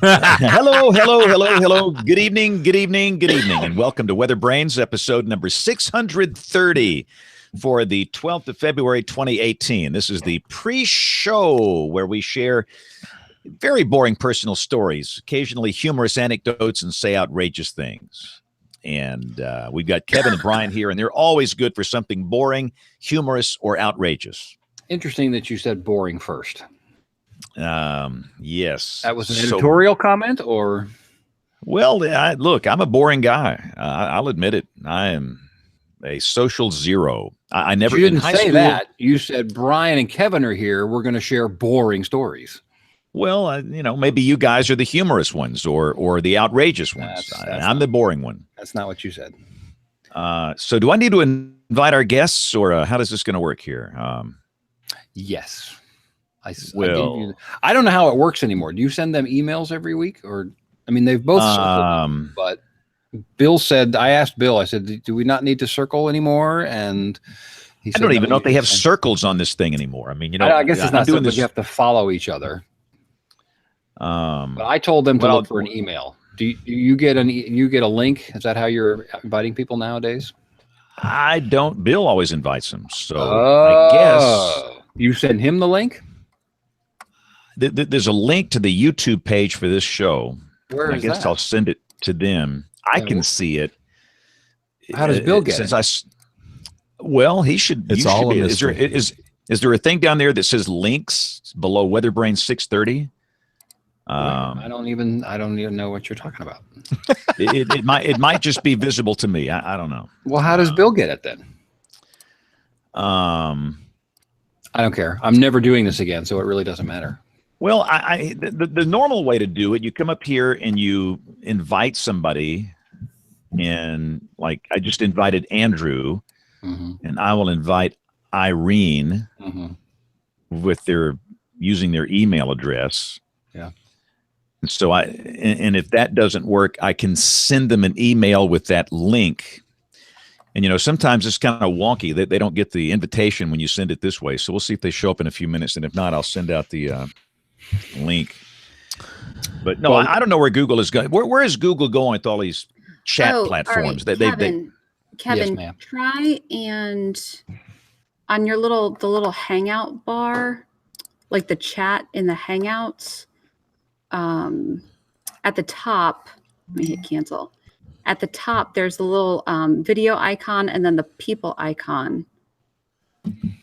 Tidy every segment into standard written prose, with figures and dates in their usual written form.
Hello, hello, hello, hello. Good evening, good evening, good evening, and welcome to WeatherBrains, episode number 630 for the 12th of February, 2018. This is the pre-show where we share very boring personal stories, occasionally humorous anecdotes, and say outrageous things. And we've got Kevin and Brian here, and they're always good for something boring, humorous, or outrageous. Interesting that you said boring first. Yes. That was an editorial comment, or? Well, look, I'm a boring guy. I'll admit it. I am a social zero. I never. You didn't say that. You said Brian and Kevin are here. We're going to share boring stories. Well, maybe you guys are the humorous ones or the outrageous ones. I'm the boring one. That's not what you said. So do I need to invite our guests, or how is this going to work here? Yes. I don't know how it works anymore. Do you send them emails every week, or I mean, they've both circled, but Bill said, I asked Bill, I said, do we not need to circle anymore? And he said, I don't even know if they have circles on this thing anymore. I mean, I guess it's not doing this. You have to follow each other. But I told them to look for an email. Do you get you get a link? Is that how you're inviting people nowadays? I don't. Bill always invites them. So I guess you send him the link. There's a link to the YouTube page for this show. Where is that? I guess I'll send it to them. I can see it. How does Bill get it? Well, he should. It's all in this. Is there a thing down there that says links below WeatherBrains 630? I don't even know what you're talking about. it might just be visible to me. I don't know. Well, how does Bill get it then? I don't care. I'm never doing this again, so it really doesn't matter. Well, the normal way to do it, you come up here and you invite somebody, and like I just invited Andrew, and I will invite Irene with using their email address. Yeah. And so and if that doesn't work, I can send them an email with that link. And, sometimes it's kind of wonky. They don't get the invitation when you send it this way. So we'll see if they show up in a few minutes. And if not, I'll send out the link. But no, I don't know where Google is going. Where is Google going with all these chat platforms? Right. Kevin, yes, try and on the little Hangout bar, like the chat in the Hangouts, at the top, let me hit cancel. At the top, there's the little video icon and then the people icon. And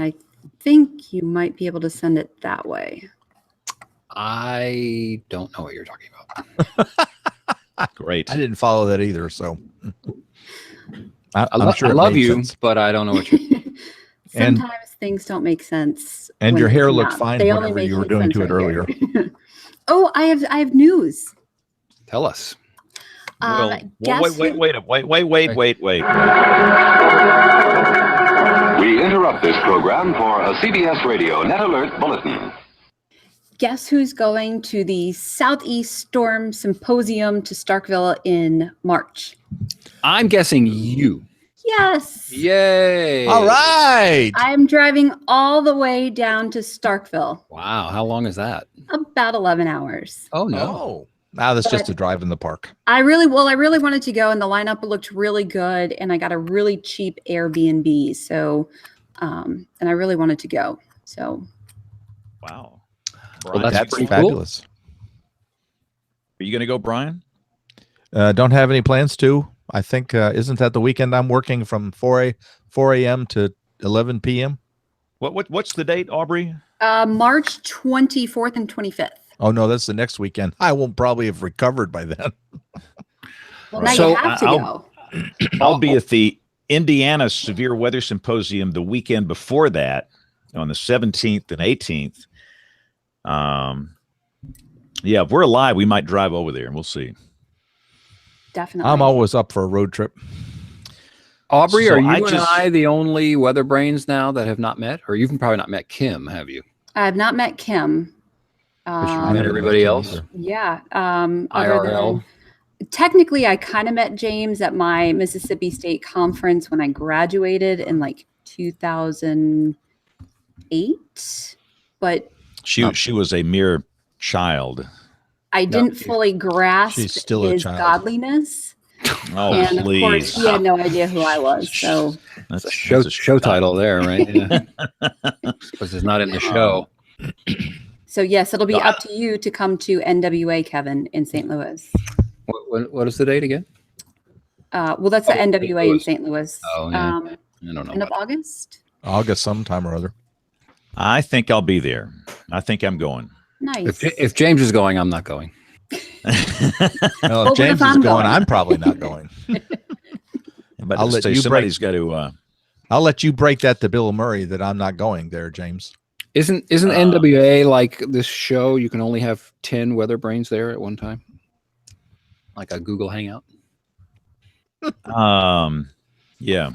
I think you might be able to send it that way. I don't know what you're talking about. Great. I didn't follow that either, so I'm sure I love you, but I don't know what you're. Sometimes things don't make sense. And your hair looked fine whenever you were doing to it earlier. Oh, I have news. Tell us. Wait. We interrupt this program for a CBS Radio Net Alert Bulletin. Guess who's going to the Southeast Storm Symposium to Starkville in March? I'm guessing you. Yes. Yay. All right. I'm driving all the way down to Starkville. Wow. How long is that? About 11 hours. Oh, no. Oh. Now that's just a drive in the park. I really wanted to go, and the lineup looked really good, and I got a really cheap Airbnb. So, and I really wanted to go. So, wow. Well, that's pretty fabulous. Cool. Are you going to go, Brian? Don't have any plans to. I think isn't that the weekend I'm working from 4 a.m. to 11 p.m. What's the date, Aubrey? March 24th and 25th. Oh no, that's the next weekend. I won't probably have recovered by then. Well, now you have to go. I'll be at the Indiana Severe Weather Symposium the weekend before that, on the 17th and 18th. Yeah, if we're alive, we might drive over there, and we'll see. Definitely. I'm always up for a road trip. Aubrey, are you and I the only weather brains now that have not met? Or you've probably not met Kim, have you? I have not met Kim. You met everybody else? Yeah. IRL? Technically, I kind of met James at my Mississippi State conference when I graduated in like 2008. But she was a mere child. I didn't fully grasp she's still a his child. godliness. Oh, And please. of course, he had no idea who I was. So That's a show title there, right? Yeah. Because it's not in the show. So yes, it'll be up to you to come to NWA, Kevin, in St. Louis. What is the date again? Well, that's the NWA in St. Louis. Oh, yeah. I don't know. End of August. August sometime or other. I think I'll be there. I think I'm going. Nice. If James is going, I'm not going. Well, if James is going, I'm probably not going. But I'll let you somebody's got to. I'll let you break that to Bill Murray that I'm not going there, James. Isn't NWA like this show? You can only have 10 WeatherBrains there at one time, like a Google Hangout. Yeah,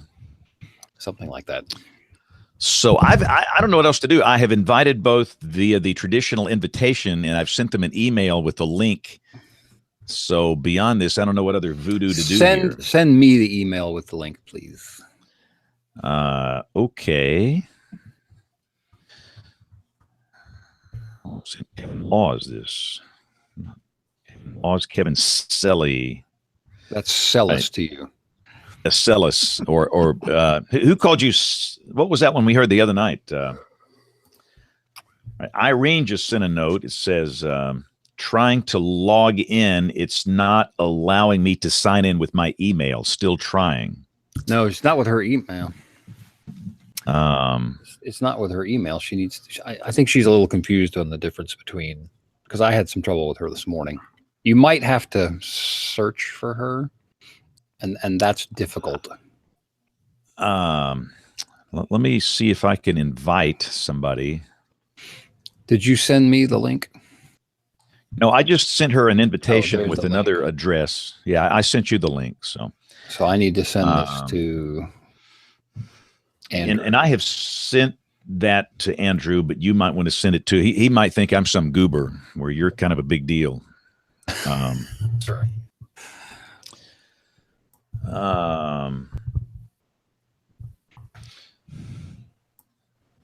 something like that. So I don't know what else to do. I have invited both via the traditional invitation, and I've sent them an email with the link. So beyond this, I don't know what other voodoo to do here. Send me the email with the link, please. Okay. Kevin Law is this. Law is Kevin Selly. That's Celis to you. Celis, or who called you? What was that one we heard the other night? Irene just sent a note. It says, trying to log in. It's not allowing me to sign in with my email. Still trying. No, it's not with her email. It's not with her email. She needs to, I think she's a little confused on the difference between, because I had some trouble with her this morning. You might have to search for her, and that's difficult. Let me see if I can invite somebody. Did you send me the link? No, I just sent her an invitation with another address. Yeah, I sent you the link. So I need to send this to Andrew. And I have sent that to Andrew, but you might want to send it to. He might think I'm some goober, where you're kind of a big deal. Sorry.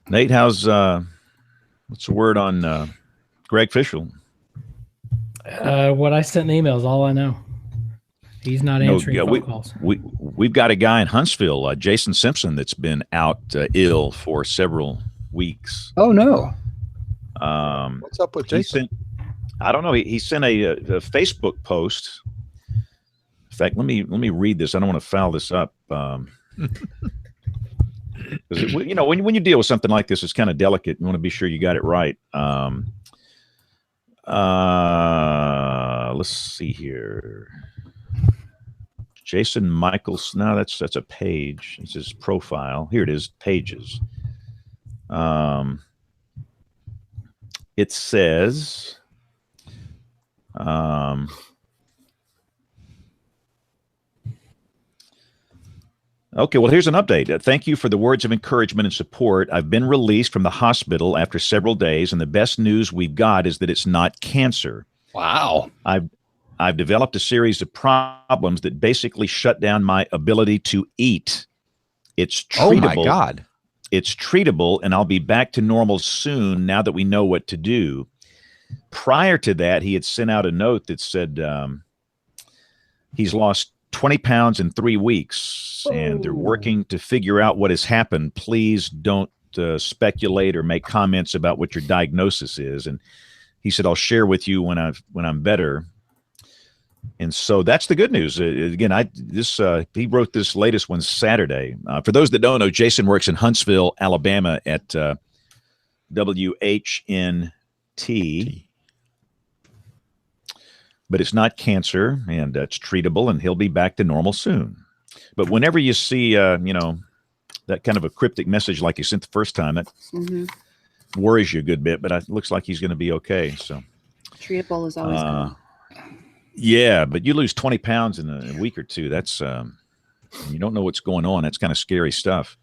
Nate, how's what's the word on Greg Fishel? What I sent in emails, all I know. He's not answering phone calls. We've got a guy in Huntsville, Jason Simpson, that's been out ill for several weeks. Oh no! What's up with Jason? I don't know. He sent a Facebook post. In fact, let me read this. I don't want to foul this up. Because when you deal with something like this, it's kind of delicate. You want to be sure you got it right. Let's see here. Jason Michaels. No, that's a page. It's his profile. Here it is. Pages. It says. Okay, well, here's an update. Thank you for the words of encouragement and support. I've been released from the hospital after several days, and the best news we've got is that it's not cancer. Wow. I've developed a series of problems that basically shut down my ability to eat. It's treatable. Oh, my God. It's treatable, and I'll be back to normal soon now that we know what to do. Prior to that, he had sent out a note that said he's lost 20 pounds in 3 weeks, and they're working to figure out what has happened. Please don't speculate or make comments about what your diagnosis is. And he said, I'll share with you when I'm better. And so that's the good news. Again, he wrote this latest one Saturday. For those that don't know, Jason works in Huntsville, Alabama at WHNT. But it's not cancer, and it's treatable, and he'll be back to normal soon. But whenever you see, that kind of a cryptic message like he sent the first time, that worries you a good bit. But it looks like he's going to be okay. So treatable is always good. Yeah, but you lose 20 pounds in a week or two. That's you don't know what's going on. That's kind of scary stuff.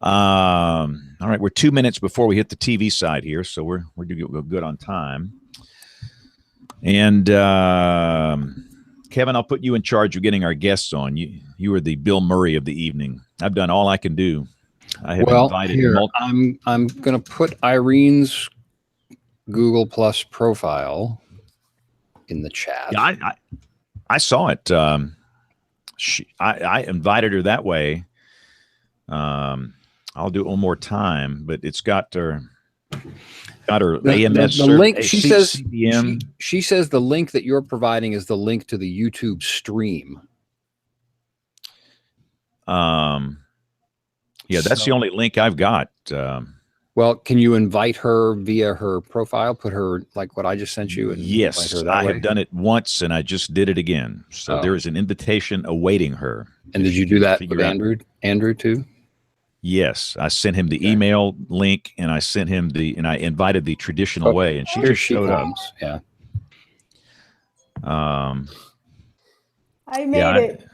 All right, we're 2 minutes before we hit the TV side here, so we're good on time. And Kevin, I'll put you in charge of getting our guests on. You are the Bill Murray of the evening. I've done all I can do. I have invited. Here, I'm going to put Irene's Google Plus profile in the chat. Yeah, I saw it. I invited her that way. I'll do it one more time, but it's got her AMS the link. She says CBM. she says the link that you're providing is the link to the YouTube stream. Yeah, that's the only link I've got. Well, can you invite her via her profile? Put her like what I just sent you. And yes, invite her that I way? have done it once, and I just did it again. So there is an invitation awaiting her. And did you do that with Figure out- Andrew too? Yes, I sent him the email link, and I sent him and I invited the traditional way, and she Here just she showed up. comes. Yeah. I made it.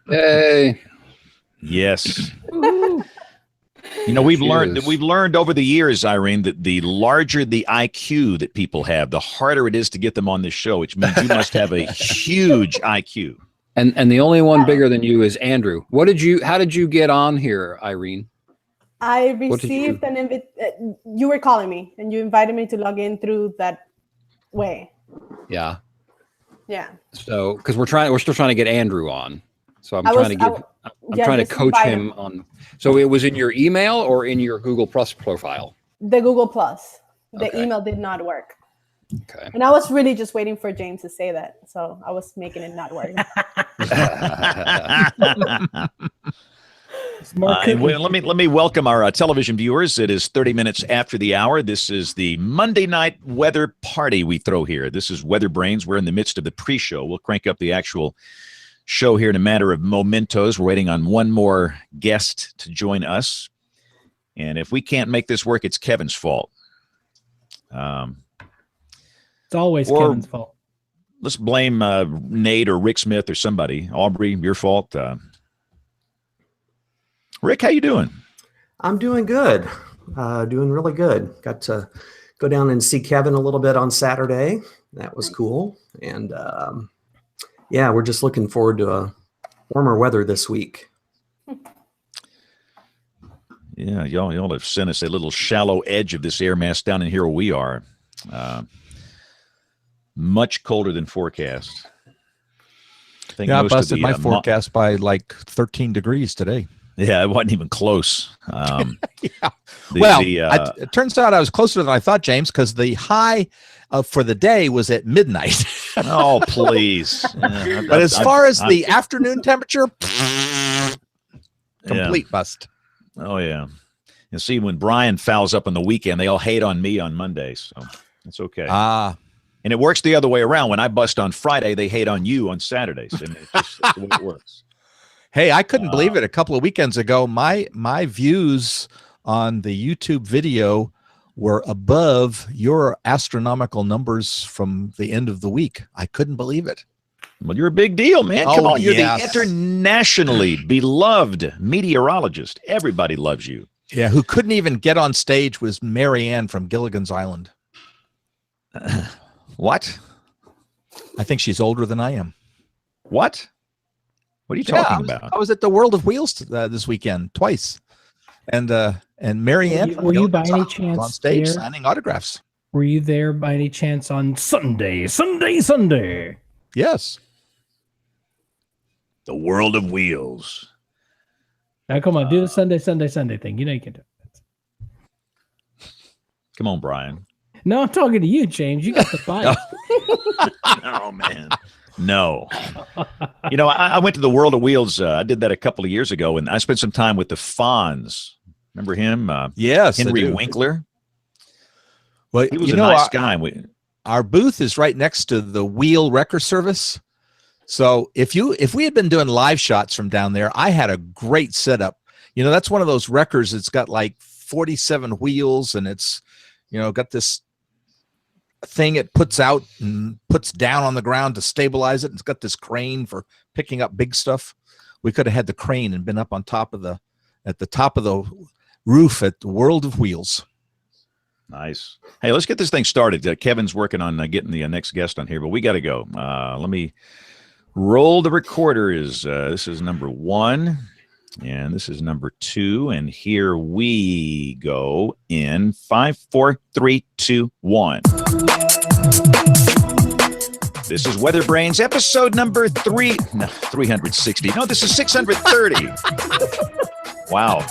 Hey. Yes. You know, we've learned over the years, Irene, that the larger the IQ that people have, the harder it is to get them on this show, which means you must have a huge IQ. And the only one bigger than you is Andrew. How did you get on here, Irene? I received an invitation. You were calling me and you invited me to log in through that way. Yeah. Yeah. So, because we're still trying to get Andrew on. So I'm trying to coach him on. So it was in your email or in your Google Plus profile? The Google Plus. The Okay. email did not work. Okay. And I was really just waiting for James to say that. So I was making it not work. Well, let me welcome our television viewers. It is 30 minutes after the hour. This is the Monday night weather party we throw here. This is WeatherBrains. We're in the midst of the pre-show. We'll crank up the actual show here in a matter of mementos. We're waiting on one more guest to join us. And if we can't make this work, it's Kevin's fault. It's always Kevin's fault. Let's blame Nate or Rick Smith or somebody. Aubrey, your fault. Rick, how you doing? I'm doing good. Doing really good. Got to go down and see Kevin a little bit on Saturday. That was cool. And yeah, we're just looking forward to a warmer weather this week. Yeah, y'all have sent us a little shallow edge of this air mass down in here where we are. Much colder than forecast. I busted my forecast by like 13 degrees today. Yeah, it wasn't even close. It turns out I was closer than I thought, James, because the high for the day was at midnight. Oh, please. But as far as the afternoon temperature, complete bust. Oh, yeah. You see, when Brian fouls up on the weekend, they all hate on me on Mondays. So it's okay. And it works the other way around. When I bust on Friday, they hate on you on Saturdays. And it's just the way it works. Hey, I couldn't believe it. A couple of weekends ago, my views on the YouTube video were above your astronomical numbers from the end of the week. I couldn't believe it. Well, you're a big deal, man. Come on. You're yes. the internationally beloved meteorologist. Everybody loves you. Yeah, who couldn't even get on stage was Marianne from Gilligan's Island. What? I think she's older than I am. What? What are you talking about? I was at the World of Wheels this weekend twice, and Marianne Were you by any chance on stage there? signing autographs? Were you there by any chance on Sunday? Yes. The World of Wheels. Now come on, do the Sunday thing. You know you can do it. Come on, Brian. No, I'm talking to you, James. You got the fight. Oh, man. No. You know, I went to the World of Wheels. I did that a couple of years ago, and I spent some time with the Fonz. Remember him? Yes. Henry Winkler. Well, he was a nice guy. Our booth is right next to the Wheel Wrecker Service. So if we had been doing live shots from down there, I had a great setup. You know, that's one of those wreckers that's got like 47 wheels, and it's, you know, got this thing it puts out and puts down on the ground to stabilize it. It's got this crane for picking up big stuff. We could have had the crane and been up on top of the roof at the World of Wheels. Nice. Hey, let's get this thing started. Kevin's working on getting the next guest on here, but we got to go. Let me roll the recorder. This is number 1. And this is number 2. And here we go in 5, 4, 3, 2, 1. This is WeatherBrains, episode number 360. No, this is 630. Wow.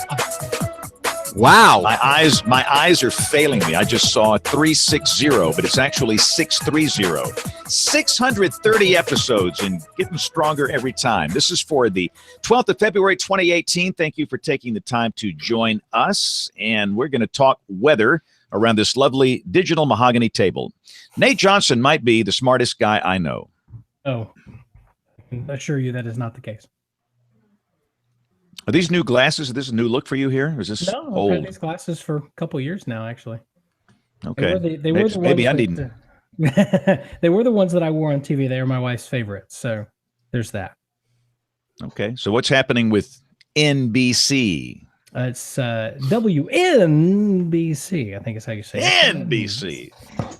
Wow. My eyes are failing me. I just saw 360, but it's actually 630. 630 episodes and getting stronger every time. This is for the 12th of February, 2018. Thank you for taking the time to join us. And we're going to talk weather around this lovely digital mahogany table. Nate Johnson might be the smartest guy I know. Oh, I can assure you that is not the case. Are these new glasses? Is this a new look for you here? Or is this No, I've old? had these glasses for a couple years now, actually. Okay. They were the maybe I ones need. they were the ones that I wore on TV. They are my wife's favorites. So there's that. Okay. So what's happening with NBC? It's WNBC, I think is how you say it. NBC.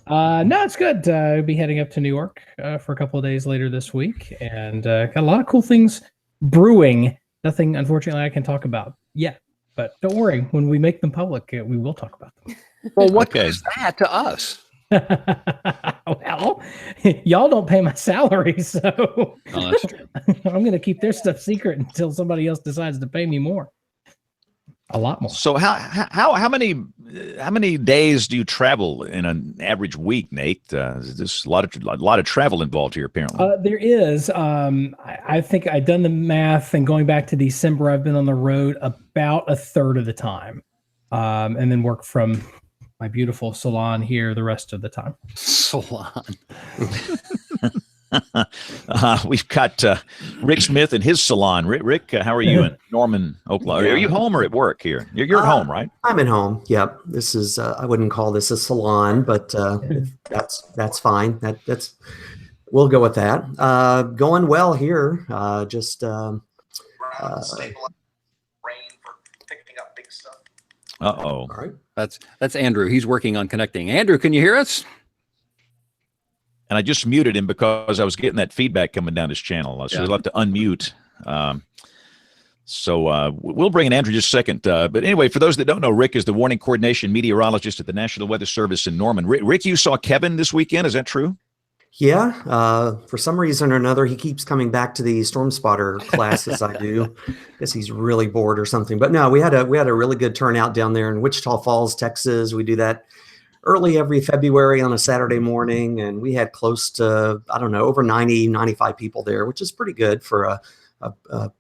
No, it's good. I'll be heading up to New York for a couple of days later this week, and got a lot of cool things brewing. Nothing, unfortunately, I can talk about yet. But don't worry, when we make them public, we will talk about them. Well, what is that to us? Well, y'all don't pay my salary, so That's true. I'm going to keep their stuff secret until somebody else decides to pay me more. A lot more. So how many days do you travel in an average week, Nate? There's a lot of travel involved here, apparently. There is. I think I've done the math, and going back to December, I've been on the road about a third of the time, and then work from my beautiful salon here the rest of the time. Salon. We've got Rick Smith and his salon. Rick, how are you in Norman, Oklahoma? Are you home or at work here? You're at home, right? I'm at home. Yep. This is I wouldn't call this a salon, but that's fine. That's we'll go with that. Going well here. Just Uh-oh. all right. That's Andrew. He's working on connecting. Andrew, can you hear us? And I just muted him because I was getting that feedback coming down his channel. So we'll have to unmute. So we'll bring in Andrew just a second. But anyway, for those that don't know, Rick is the warning coordination meteorologist at the National Weather Service in Norman. Rick, you saw Kevin this weekend. Is that true? Yeah. For some reason or another, he keeps coming back to the storm spotter classes I do. Guess he's really bored or something. But no, we had a really good turnout down there in Wichita Falls, Texas. We do that early every February on a Saturday morning, and we had close to, I don't know, over 95 people there, which is pretty good for a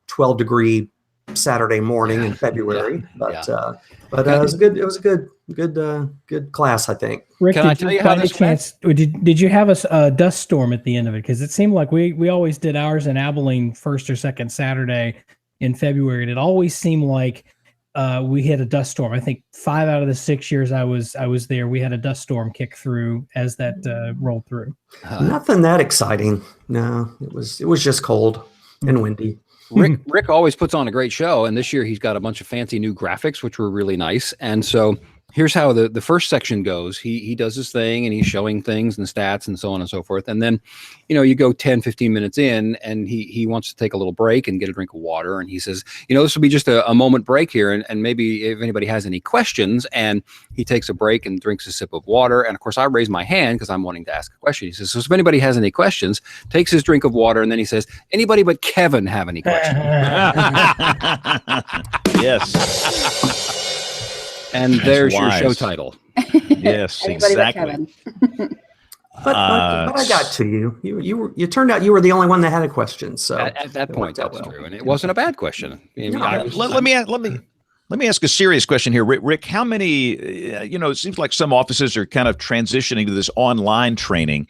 12-degree Saturday morning in February. But it was a good class, I think. Rick, Can I tell you how this went? Did you have a dust storm at the end of it? Because it seemed like we always did ours in Abilene first or second Saturday in February, and it always seemed like we had a dust storm. I think 5 out of the 6 years I was there, we had a dust storm kick through as that rolled through. Nothing that exciting. No, it was just cold and windy. Rick always puts on a great show, and this year he's got a bunch of fancy new graphics, which were really nice. And so here's how the first section goes. He does his thing, and he's showing things and stats and so on and so forth. And then, you go 10, 15 minutes in, and he wants to take a little break and get a drink of water. And he says, this will be just a moment break here. And maybe if anybody has any questions, and he takes a break and drinks a sip of water. And of course, I raise my hand because I'm wanting to ask a question. He says, so if anybody has any questions, takes his drink of water. And then he says, anybody but Kevin have any questions? Yes. And there's your show title. Yes, Anybody but exactly. Kevin. But I got to you. You turned out you were the only one that had a question. So at that point, that's true, and it wasn't a bad question. Let me ask a serious question here, Rick. How many? It seems like some offices are kind of transitioning to this online training.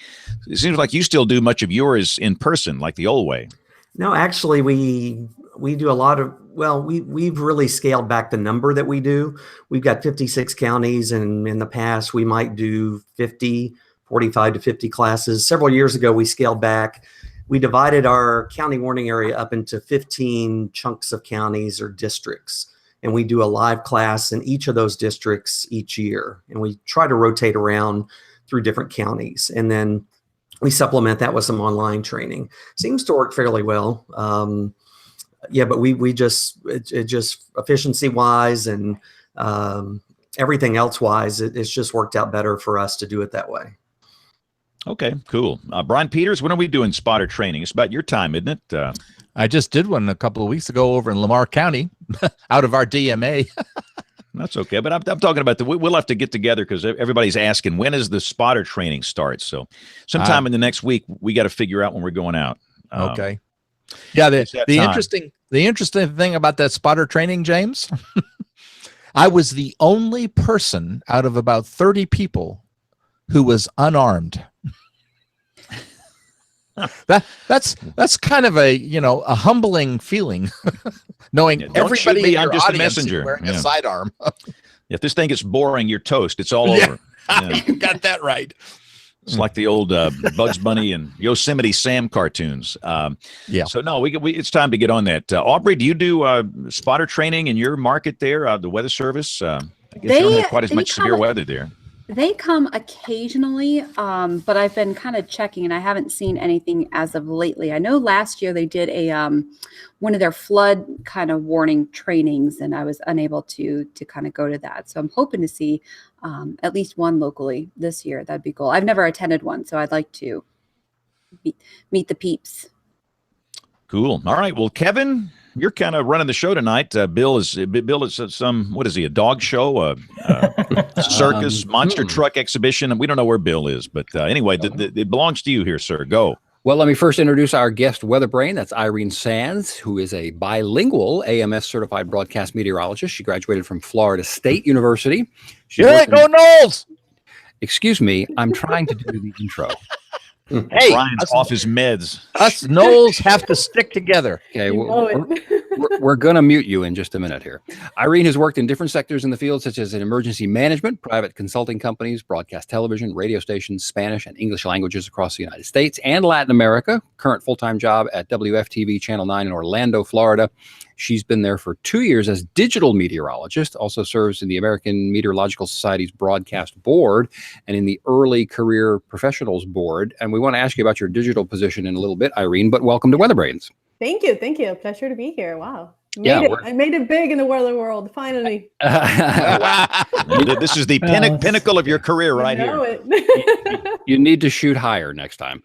It seems like you still do much of yours in person, like the old way. No, actually, we do a lot of. Well, we've really scaled back the number that we do. We've got 56 counties, and in the past we might do 45 to 50 classes. Several years ago, we scaled back. We divided our county warning area up into 15 chunks of counties or districts, and we do a live class in each of those districts each year. And we try to rotate around through different counties, and then we supplement that with some online training. Seems to work fairly well. yeah, but we just it just efficiency wise and everything else wise, it's just worked out better for us to do it that way. Okay, cool. Brian Peters, when are we doing spotter training? It's about your time, isn't it? I just did one a couple of weeks ago over in Lamar County, out of our DMA. That's okay, but I'm talking about we'll have to get together because everybody's asking when does the spotter training start. So sometime in the next week we got to figure out when we're going out. Okay. Yeah. The interesting thing about that spotter training, James, I was the only person out of about 30 people who was unarmed. That's kind of a humbling feeling, knowing everybody in your I'm just a audience messenger. is wearing a sidearm. If this thing gets boring, you're toast. It's all over. Yeah. You got that right. It's like the old Bugs Bunny and Yosemite Sam cartoons. Yeah. So no, it's time to get on that. Aubrey, do you do spotter training in your market there? The Weather Service. I guess you don't have quite as much severe weather there. They come occasionally, but I've been kind of checking and I haven't seen anything as of lately. I know last year they did one of their flood kind of warning trainings and I was unable to kind of go to that. So I'm hoping to see at least one locally this year. That'd be cool. I've never attended one, so I'd like to meet the peeps. Cool. All right. Well, Kevin, you're kind of running the show tonight. Bill is some, what is he, a dog show, a circus, monster truck exhibition? And we don't know where Bill is, but anyway, it belongs to you here, sir. Go. Well, let me first introduce our guest weather brain. That's Irene Sands, who is a bilingual AMS certified broadcast meteorologist. She graduated from Florida State University. Go Knowles! Excuse me, I'm trying to do the intro. Hey, Brian's off his meds. Us Knowles have to stick together. Okay, we're going to mute you in just a minute here. Irene has worked in different sectors in the field, such as in emergency management, private consulting companies, broadcast television, radio stations, Spanish and English languages across the United States and Latin America. Current full-time job at WFTV Channel 9 in Orlando, Florida. She's been there for 2 years as digital meteorologist, also serves in the American Meteorological Society's broadcast board and in the early career professionals board. And we want to ask you about your digital position in a little bit, Irene, but welcome to WeatherBrains. Thank you. Pleasure to be here. Wow. I made it big in the weather world, finally. This is the pinnacle of your career right here. You need to shoot higher next time.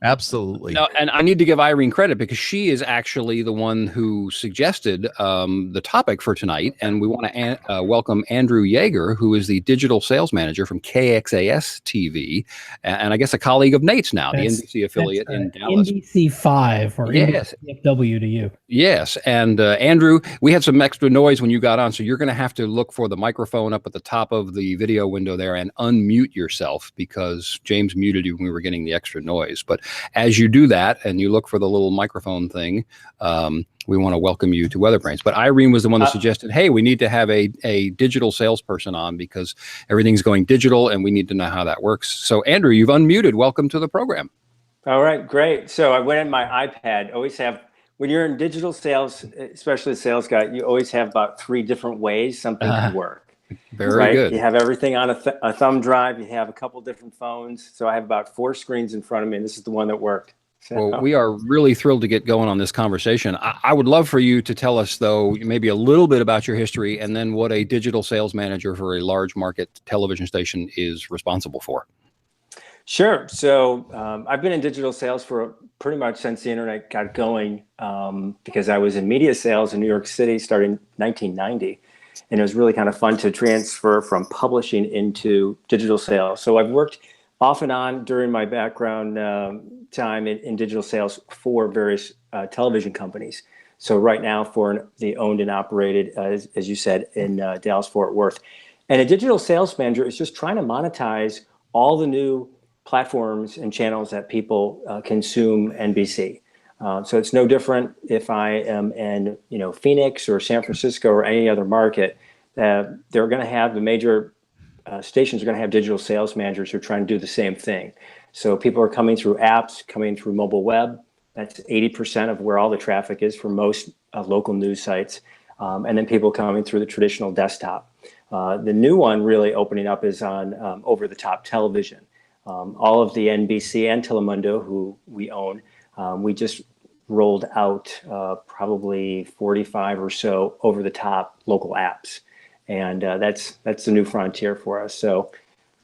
Absolutely. No, and I need to give Irene credit because she is actually the one who suggested the topic for tonight. And we want to welcome Andrew Yeager, who is the digital sales manager from KXAS TV. And I guess a colleague of Nate's now, the NBC affiliate in Dallas. NBC5 or NBCFW to you. Yes. And Andrew, we had some extra noise when you got on, so you're going to have to look for the microphone up at the top of the video window there and unmute yourself because James muted you when we were getting the extra noise. But as you do that and you look for the little microphone thing, we want to welcome you to WeatherBrains. But Irene was the one that suggested, hey, we need to have a digital salesperson on because everything's going digital and we need to know how that works. So Andrew, you've unmuted. Welcome to the program. All right, great. So I went in my iPad. Always have, when you're in digital sales, especially a sales guy, you always have about 3 different ways something can work. Very good. You have everything on a thumb drive. You have a couple different phones. So I have about 4 screens in front of me, and this is the one that worked. So. Well, we are really thrilled to get going on this conversation. I would love for you to tell us, though, maybe a little bit about your history and then what a digital sales manager for a large market television station is responsible for. Sure. So I've been in digital sales for pretty much since the internet got going because I was in media sales in New York City starting 1990. And it was really kind of fun to transfer from publishing into digital sales. So I've worked off and on during my background time in digital sales for various television companies. So right now for the owned and operated, as you said, in Dallas-Fort Worth. And a digital sales manager is just trying to monetize all the new platforms and channels that people consume NBC. So it's no different if I am in Phoenix or San Francisco or any other market. They're going to have the major stations are going to have digital sales managers who are trying to do the same thing. So people are coming through apps, coming through mobile web. That's 80% of where all the traffic is for most local news sites. And then people coming through the traditional desktop. The new one really opening up is on over-the-top television. All of the NBC and Telemundo, who we own, we just rolled out probably 45 or so over-the-top local apps, and that's the new frontier for us. So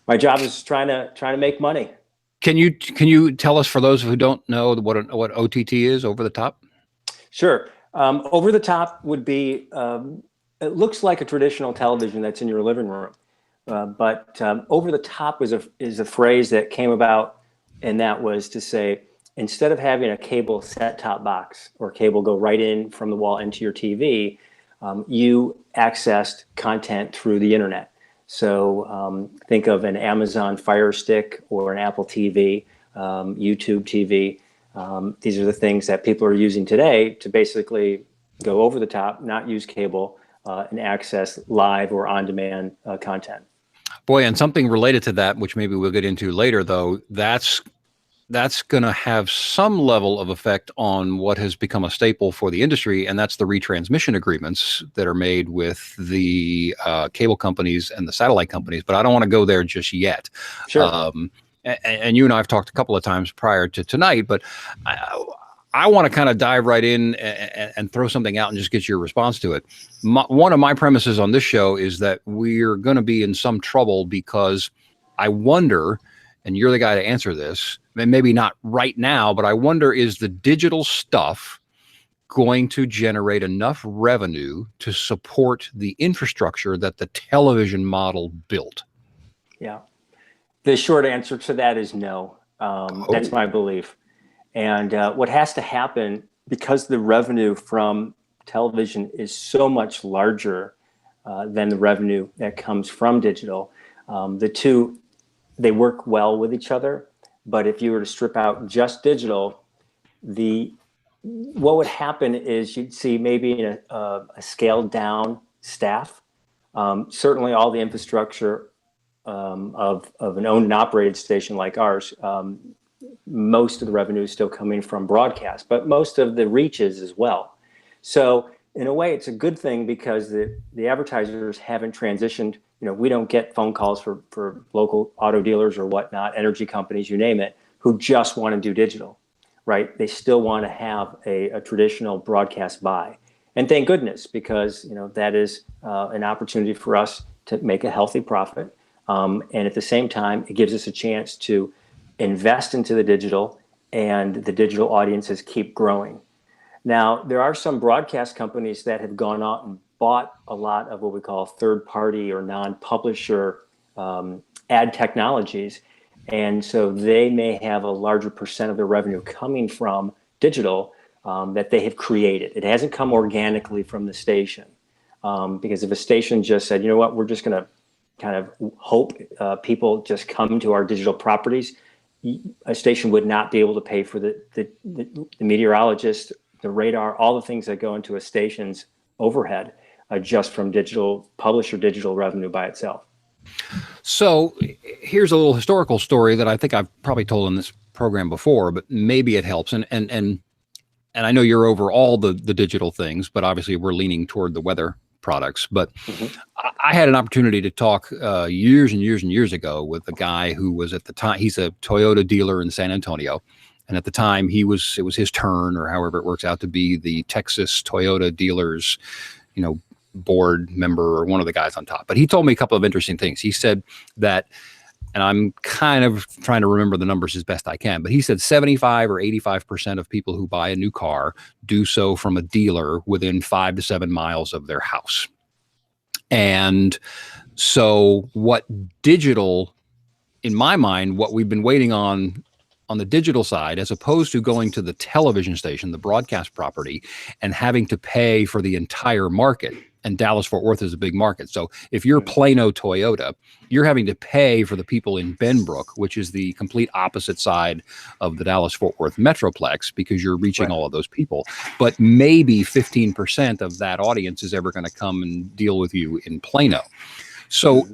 my job is trying to make money. Can you tell us, for those who don't know, what OTT is, over the top? Sure. Over the top would be, it looks like a traditional television that's in your living room, but over the top is a phrase that came about, and that was to say, instead of having a cable set-top box or cable go right in from the wall into your TV, you accessed content through the internet. So think of an Amazon Fire Stick or an Apple TV, YouTube TV. These are the things that people are using today to basically go over the top, not use cable, and access live or on-demand content. Boy, and something related to that, which maybe we'll get into later, though, that's going to have some level of effect on what has become a staple for the industry, and that's the retransmission agreements that are made with the cable companies and the satellite companies. But I don't want to go there just yet. Sure. And you and I have talked a couple of times prior to tonight, but I want to kind of dive right in and throw something out and just get your response to it. One of my premises on this show is that we're going to be in some trouble because I wonder, and you're the guy to answer this, and maybe not right now, but I wonder, is the digital stuff going to generate enough revenue to support the infrastructure that the television model built? Yeah. The short answer to that is no. That's my belief. And what has to happen, because the revenue from television is so much larger than the revenue that comes from digital, the two, they work well with each other. But if you were to strip out just digital, what would happen is you'd see maybe a scaled down staff. Certainly all the infrastructure of an owned and operated station like ours, most of the revenue is still coming from broadcast, but most of the reaches as well. So in a way, it's a good thing because the advertisers haven't transitioned. We don't get phone calls for local auto dealers or whatnot, energy companies, you name it, who just want to do digital, right? They still want to have a traditional broadcast buy. And thank goodness, because that is an opportunity for us to make a healthy profit. And at the same time, it gives us a chance to invest into the digital, and the digital audiences keep growing. Now, there are some broadcast companies that have gone out and bought a lot of what we call third-party or non-publisher ad technologies. And so they may have a larger percent of their revenue coming from digital that they have created. It hasn't come organically from the station. Because if a station just said, you know what, we're just going to kind of hope people just come to our digital properties, a station would not be able to pay for the meteorologist, the radar, all the things that go into a station's overhead just from digital revenue by itself. So here's a little historical story that I think I've probably told in this program before, but maybe it helps. And I know you're over all the digital things, but obviously we're leaning toward the weather products. But I had an opportunity to talk years and years and years ago with a guy who was, at the time, he's a Toyota dealer in San Antonio. And at the time it was his turn, or however it works out, to be the Texas Toyota dealers, board member, or one of the guys on top. But he told me a couple of interesting things. He said that, and I'm kind of trying to remember the numbers as best I can, but he said 75 or 85% of people who buy a new car do so from a dealer within 5 to 7 miles of their house. And so what digital, in my mind, what we've been waiting on the digital side, as opposed to going to the television station, the broadcast property, and having to pay for the entire market. And Dallas-Fort Worth is a big market. So if you're Plano Toyota, you're having to pay for the people in Benbrook, which is the complete opposite side of the Dallas-Fort Worth Metroplex, because you're reaching all of those people. But maybe 15% of that audience is ever going to come and deal with you in Plano. So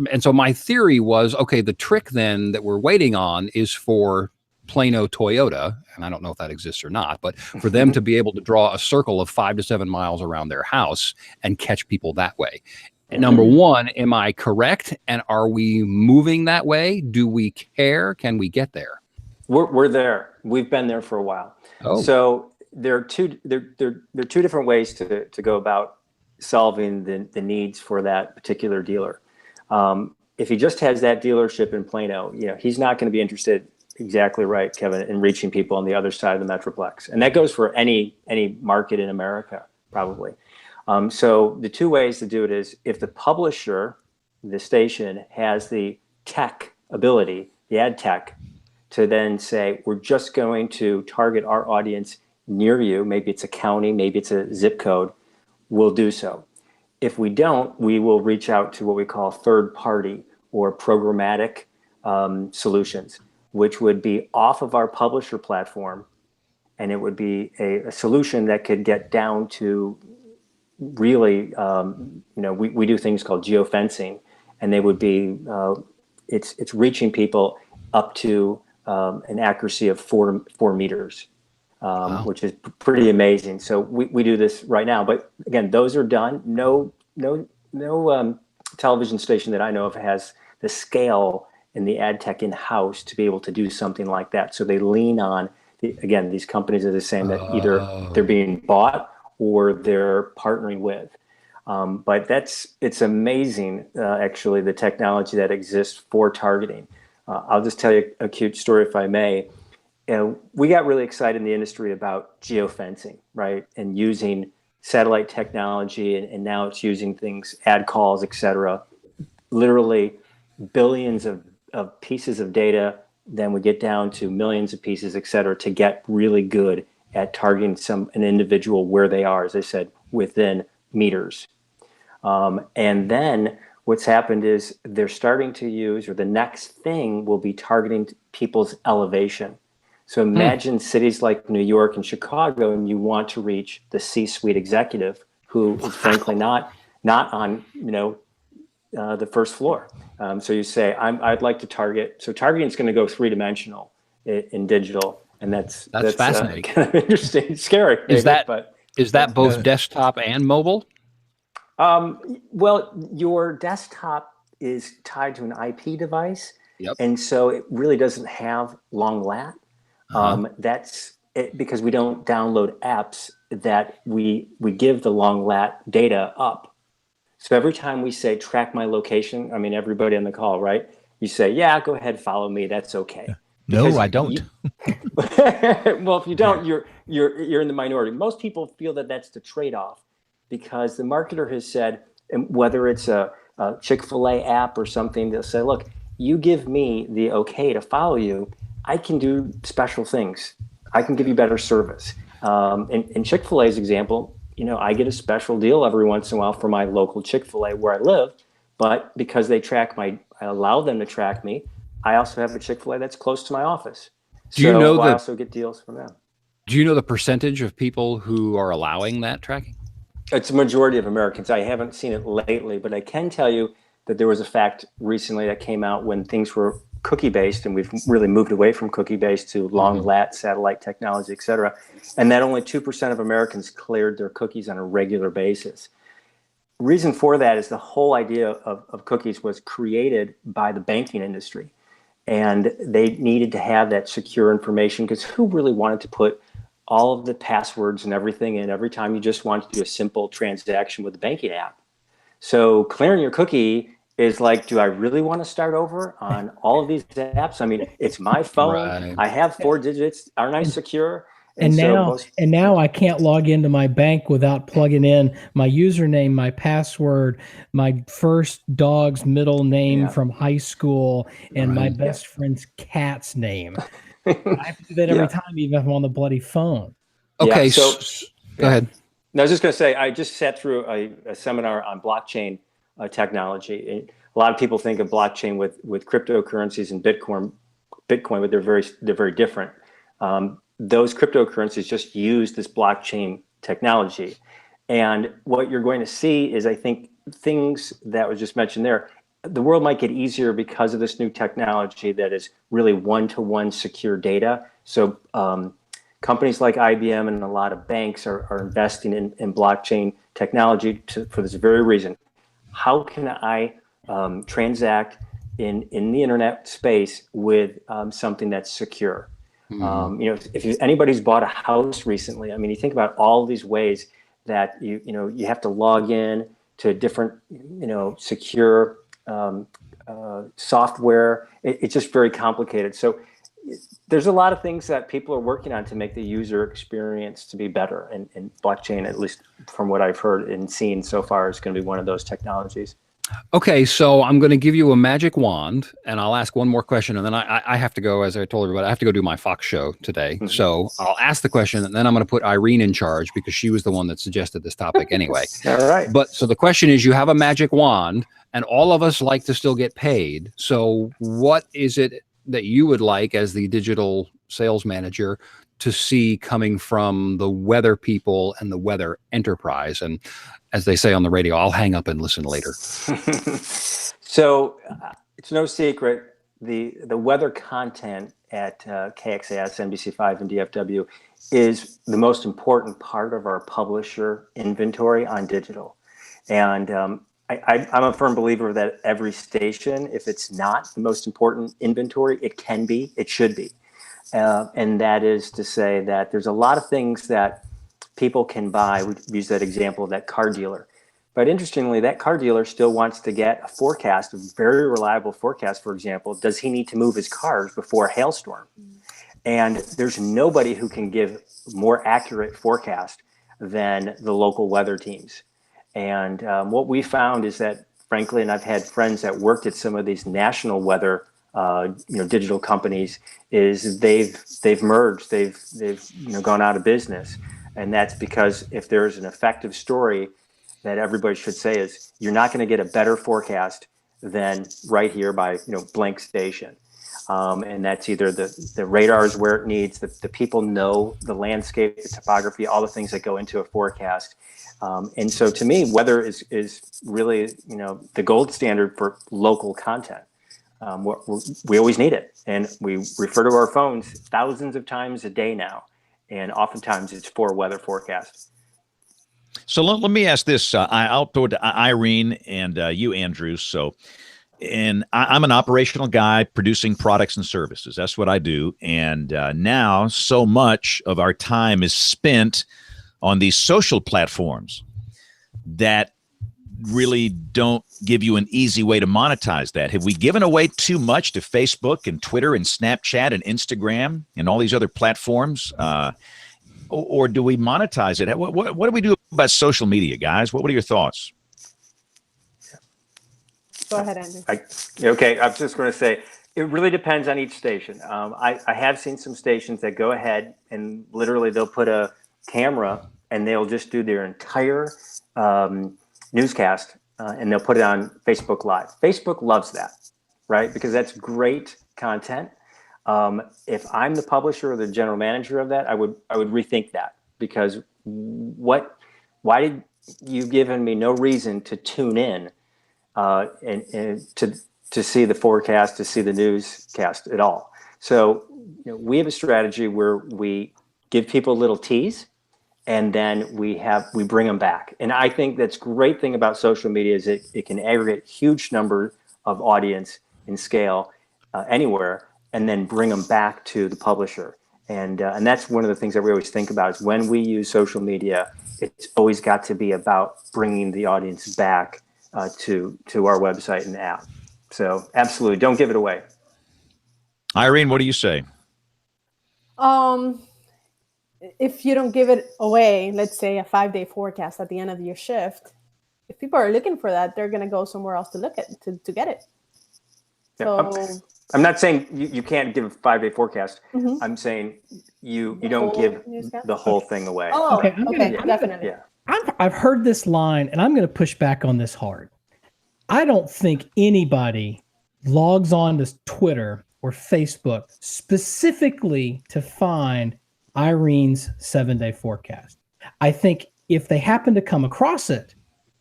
and so my theory was, okay, the trick then that we're waiting on is for Plano Toyota, and I don't know if that exists or not, but for them to be able to draw a circle of 5 to 7 miles around their house and catch people that way. And number one, am I correct? And are we moving that way? Do we care? Can we get there? We're there. We've been there for a while. Oh. So there are two different ways to go about solving the needs for that particular dealer. If he just has that dealership in Plano, he's not going to be interested. Exactly right, Kevin, in reaching people on the other side of the Metroplex, and that goes for any market in America, probably. So the two ways to do it is if the publisher, the station, has the tech ability, the ad tech, to then say, we're just going to target our audience near you. Maybe it's a county, maybe it's a zip code. We'll do so. If we don't, we will reach out to what we call third party or programmatic solutions, which would be off of our publisher platform. And it would be a solution that could get down to really, we do things called geofencing, and they would be, it's reaching people up to an accuracy of 4 meters, Wow. which is pretty amazing. So we do this right now, but again, those are done. No television station that I know of has the scale and the ad tech in-house to be able to do something like that. So they lean on, again, these companies are the same that either they're being bought or they're partnering with. But it's amazing, actually, the technology that exists for targeting. I'll just tell you a cute story, if I may. We got really excited in the industry about geofencing, right? And using satellite technology, and now it's using things, ad calls, et cetera, literally billions of pieces of data. Then we get down to millions of pieces, et cetera, to get really good at targeting an individual where they are, as I said, within meters. And then what's happened is they're starting to use, or the next thing will be targeting people's elevation. So imagine cities like New York and Chicago, and you want to reach the C-suite executive who is frankly not on the first floor. So you say, I'd like to target. So targeting is going to go 3-dimensional in digital, and that's fascinating. Kind of interesting, scary. Is maybe, is that both desktop and mobile? Well, your desktop is tied to an IP device, and so it really doesn't have long lat. That's it, because we don't download apps that we give the long lat data up. So every time we say track my location, I mean everybody on the call, right? You say, yeah, go ahead, follow me. That's okay. No, I don't. Well, if you don't, you're in the minority. Most people feel that that's the trade-off, because the marketer has said, and whether it's a Chick-fil-A app or something, they'll say, look, you give me the okay to follow you, I can do special things. I can give you better service. In Chick-fil-A's example, I get a special deal every once in a while for my local Chick-fil-A where I live, but because they I allow them to track me, I also have a Chick-fil-A that's close to my office. I also get deals from them. Do you know the percentage of people who are allowing that tracking? It's a majority of Americans. I haven't seen it lately, but I can tell you that there was a fact recently that came out when things were cookie-based, and we've really moved away from cookie-based to long-lat satellite technology, et cetera, and that only 2% of Americans cleared their cookies on a regular basis. Reason for that is the whole idea of cookies was created by the banking industry, and they needed to have that secure information, because who really wanted to put all of the passwords and everything in every time you just want to do a simple transaction with a banking app? So clearing your cookie is like, do I really want to start over on all of these apps? I mean, it's my phone. Right. I have 4 digits. Aren't I secure? And now I can't log into my bank without plugging in my username, my password, my first dog's middle name from high school, and my best friend's cat's name. I have to do that every time, even if I'm on the bloody phone. Okay, so go ahead. No, I was just going to say, I just sat through a seminar on blockchain technology. A lot of people think of blockchain with cryptocurrencies and Bitcoin, but they're very different. Those cryptocurrencies just use this blockchain technology, and what you're going to see is, I think, things that was just mentioned there. The world might get easier because of this new technology that is really one-to-one secure data. So companies like IBM and a lot of banks are investing in blockchain technology for this very reason. How can I transact in the internet space with something that's secure? If anybody's bought a house recently, I mean, you think about all these ways that you have to log in to different, secure software. It's just very complicated. So there's a lot of things that people are working on to make the user experience to be better. And blockchain, at least from what I've heard and seen so far, is going to be one of those technologies. Okay, so I'm going to give you a magic wand, and I'll ask one more question, and then I have to go, as I told everybody, I have to go do my Fox show today. Mm-hmm. So I'll ask the question, and then I'm going to put Irene in charge because she was the one that suggested this topic anyway. All right. But so the question is, you have a magic wand, and all of us like to still get paid. So what is it that you would like as the digital sales manager to see coming from the weather people and the weather enterprise? And as they say on the radio, I'll hang up and listen later. So it's no secret, the weather content at KXAS, NBC5, and DFW is the most important part of our publisher inventory on digital. And I'm a firm believer that every station, if it's not the most important inventory, it can be, it should be. And that is to say that there's a lot of things that people can buy. We use that example of that car dealer. But interestingly, that car dealer still wants to get a forecast, a very reliable forecast. For example, does he need to move his cars before a hailstorm? And there's nobody who can give more accurate forecast than the local weather teams. And what we found is that, frankly, and I've had friends that worked at some of these national weather digital companies, is they've merged, they've gone out of business. And that's because if there's an effective story that everybody should say is, you're not going to get a better forecast than right here by blank station. And that's either the radar is where it needs, the people know the landscape, the topography, all the things that go into a forecast. And so to me, weather is really the gold standard for local content. We always need it, and we refer to our phones thousands of times a day now, and oftentimes it's for weather forecast. So let me ask this. I'll throw it to Irene and you, Andrew. So, and I'm an operational guy producing products and services. That's what I do. And now so much of our time is spent on these social platforms that really don't give you an easy way to monetize that. Have we given away too much to Facebook and Twitter and Snapchat and Instagram and all these other platforms? Or do we monetize it? What do we do about social media, guys? What are your thoughts? Go ahead, Andrew. Okay, I was just going to say, it really depends on each station. I have seen some stations that go ahead and literally they'll put a camera and they'll just do their entire newscast and they'll put it on Facebook Live. Facebook loves that, right? Because that's great content. If I'm the publisher or the general manager of that, I would rethink that, because why did you given me no reason to tune in and to see the forecast, to see the newscast at all? So we have a strategy where we give people a little tease, and then we bring them back. And I think that's great thing about social media is it can aggregate huge number of audience in scale anywhere, and then bring them back to the publisher. And that's one of the things that we always think about is when we use social media, it's always got to be about bringing the audience back to our website and app. So absolutely, don't give it away. Irene, what do you say? If you don't give it away, let's say a 5-day forecast at the end of your shift, if people are looking for that, they're going to go somewhere else to look at to get it. Yeah, So I'm not saying you can't give a 5-day forecast. Mm-hmm. I'm saying you don't give the whole thing away. Oh, Okay, definitely. Yeah. I've heard this line, and I'm going to push back on this hard. I don't think anybody logs on to Twitter or Facebook specifically to find Irene's 7-day forecast. I think if they happen to come across it,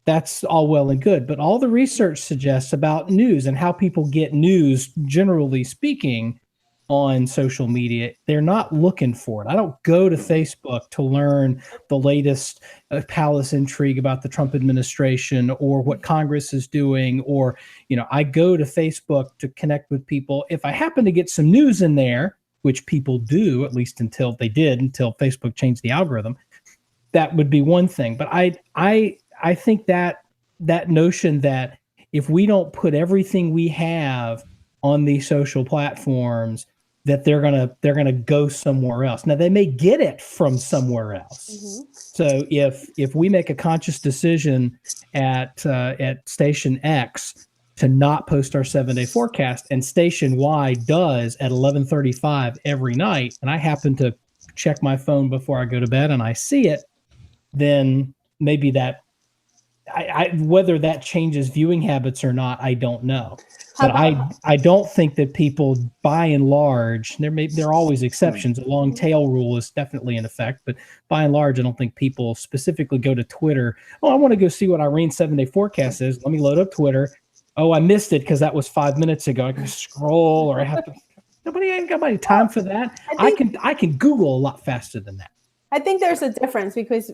that's all well and good. But all the research suggests about news and how people get news, generally speaking, on social media, they're not looking for it. I don't go to Facebook to learn the latest palace intrigue about the Trump administration or what Congress is doing, or, I go to Facebook to connect with people. If I happen to get some news in there, which people do, at least until Facebook changed the algorithm, that would be one thing. But I think that notion that if we don't put everything we have on these social platforms, that they're gonna go somewhere else. Now they may get it from somewhere else. Mm-hmm. So if we make a conscious decision at station X to not post our 7-day forecast, and station Y does at 11:35 every night, and I happen to check my phone before I go to bed and I see it, then maybe that whether that changes viewing habits or not, I don't know. But I don't think that people, by and large, there are always exceptions. A long tail rule is definitely in effect, but by and large, I don't think people specifically go to Twitter. Oh, I want to go see what Irene's 7-day forecast is. Let me load up Twitter. Oh, I missed it because that was 5 minutes ago. I can scroll, or I have to. Nobody ain't got my time for that. I can Google a lot faster than that. I think there's a difference because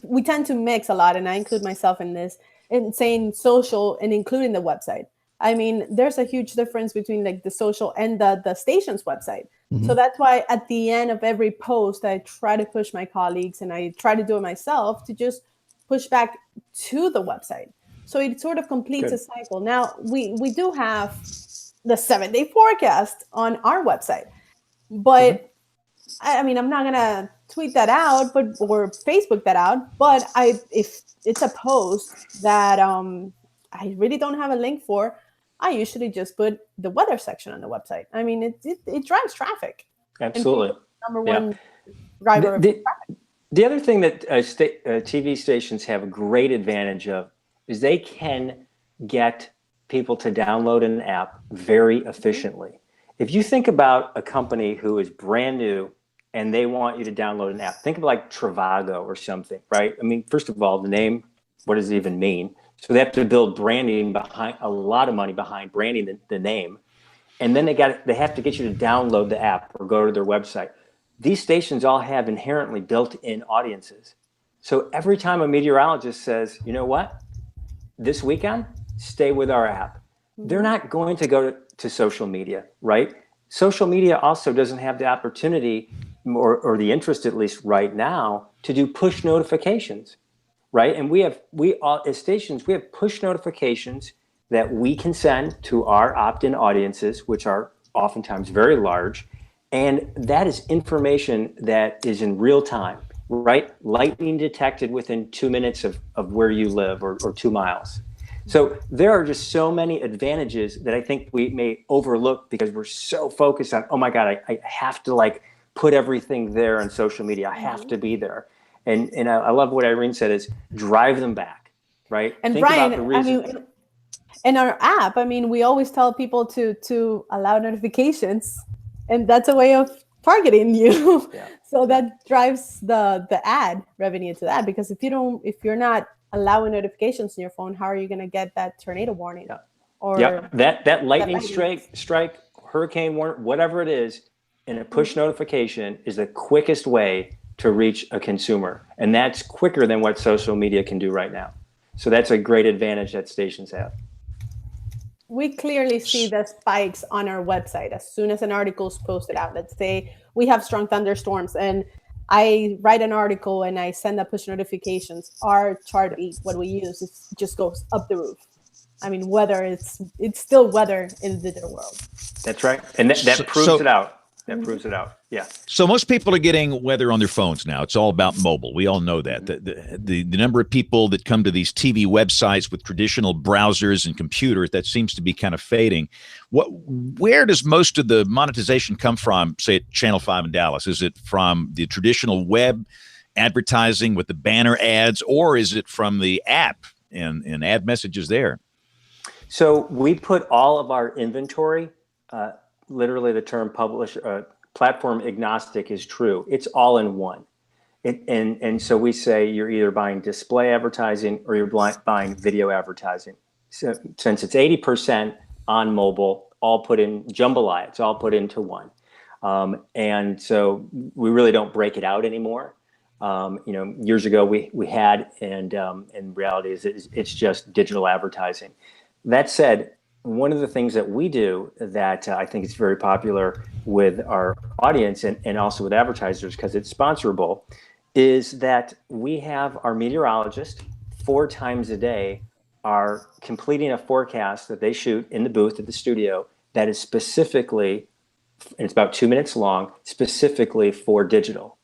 we tend to mix a lot, and I include myself in this, in saying social and including the website. I mean, there's a huge difference between like the social and the station's website. Mm-hmm. So that's why at the end of every post, I try to push my colleagues, and I try to do it myself, to just push back to the website. So it sort of completes a cycle. Now, we do have the 7-day forecast on our website, but I mean, I'm not going to tweet that out, or Facebook that out. But if it's a post that I really don't have a link for, I usually just put the weather section on the website. I mean, it drives traffic. Absolutely. Number one driver of traffic. The other thing that TV stations have a great advantage of is they can get people to download an app very efficiently. If you think about a company who is brand new and they want you to download an app, think of like Trivago or something, right? I mean, first of all, the name, what does it even mean? So they have to build branding behind, a lot of money behind branding the name. And then they have to get you to download the app or go to their website. These stations all have inherently built-in audiences. So every time a meteorologist says, you know what, this weekend, stay with our app, they're not going to go to social media, right? Social media also doesn't have the opportunity or the interest, at least right now, to do push notifications, right? And we all as stations, we have push notifications that we can send to our opt-in audiences, which are oftentimes very large. And that is information that is in real time, right? Lightning detected within 2 minutes of where you live, or 2 miles. So there are just so many advantages that I think we may overlook because we're so focused on, oh my God, I have to like put everything there on social media. I have to be there. And I love what Irene said is drive them back, right? And think Brian, about the reason. I mean, in our app, I mean, we always tell people to allow notifications, and that's a way of targeting you. Yeah. So that drives the ad revenue to that, because if you're not allowing notifications on your phone, how are you going to get that tornado warning? Yeah. Or that lightning strike, hurricane warning, whatever it is, in a push notification is the quickest way to reach a consumer. And that's quicker than what social media can do right now. So that's a great advantage that stations have. We clearly see the spikes on our website as soon as an article is posted out. Let's say we have strong thunderstorms and I write an article and I send a push notifications. Our chart, what we use, just goes up the roof. I mean, weather, it's still weather in the digital world. That's right. And that proves it out. That proves it out. Yeah. So most people are getting weather on their phones now. It's all about mobile. We all know that. The number of people that come to these TV websites with traditional browsers and computers, that seems to be kind of fading. Where does most of the monetization come from, say at Channel 5 in Dallas? Is it from the traditional web advertising with the banner ads, or is it from the app and ad messages there? So we put all of our inventory, literally the term platform agnostic is true. It's all in one. And so we say you're either buying display advertising or you're buying video advertising. So since it's 80% on mobile, all put in jambalaya, it's all put into one. And so we really don't break it out anymore. Years ago we had, and in reality it's just digital advertising. That said, one of the things that we do that I think is very popular with our audience and also with advertisers, because it's sponsorable, is that we have our meteorologist 4 times a day are completing a forecast that they shoot in the booth at the studio that is specifically, and it's about 2 minutes long, specifically for digital.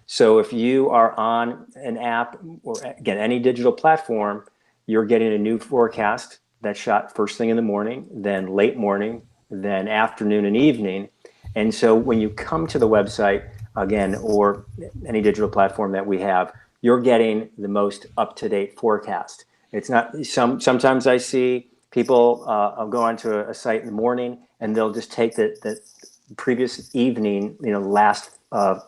So if you are on an app or again, any digital platform, you're getting a new forecast that's shot first thing in the morning, then late morning, then afternoon and evening. And so when you come to the website again, or any digital platform that we have, you're getting the most up-to-date forecast. It's not sometimes I see people I'll go onto a site in the morning and they'll just take the previous evening, last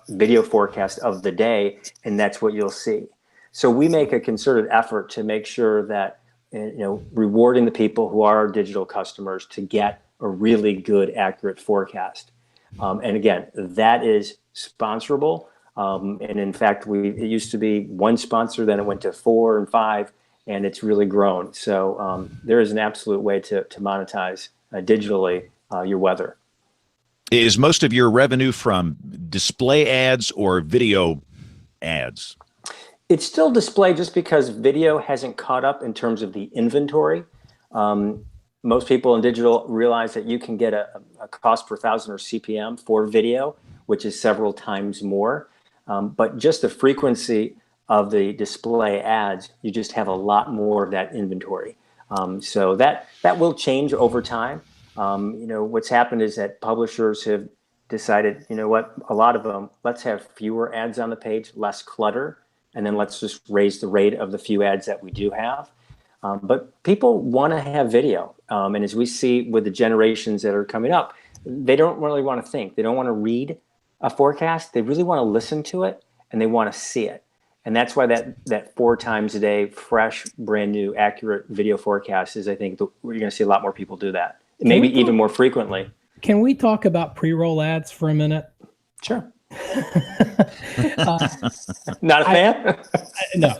video forecast of the day, and that's what you'll see. So we make a concerted effort to make sure that rewarding the people who are our digital customers to get a really good, accurate forecast. And again, that is sponsorable. And in fact, it used to be 1 sponsor, then it went to 4 and 5, and it's really grown. So there is an absolute way to monetize digitally your weather. Is most of your revenue from display ads or video ads? It's still display just because video hasn't caught up in terms of the inventory. Most people in digital realize that you can get a cost per thousand or CPM for video, which is several times more. But just the frequency of the display ads, you just have a lot more of that inventory. So that will change over time. What's happened is that publishers have decided, a lot of them, let's have fewer ads on the page, less clutter, and then let's just raise the rate of the few ads that we do have. But people want to have video. And as we see with the generations that are coming up, they don't really want to think. They don't want to read a forecast. They really want to listen to it, and they want to see it. And that's why that 4 times a day, fresh, brand new, accurate video forecast is, I think, we're going to see a lot more people do that. Maybe even more frequently. Can we talk about pre-roll ads for a minute? Sure. Not a fan? No.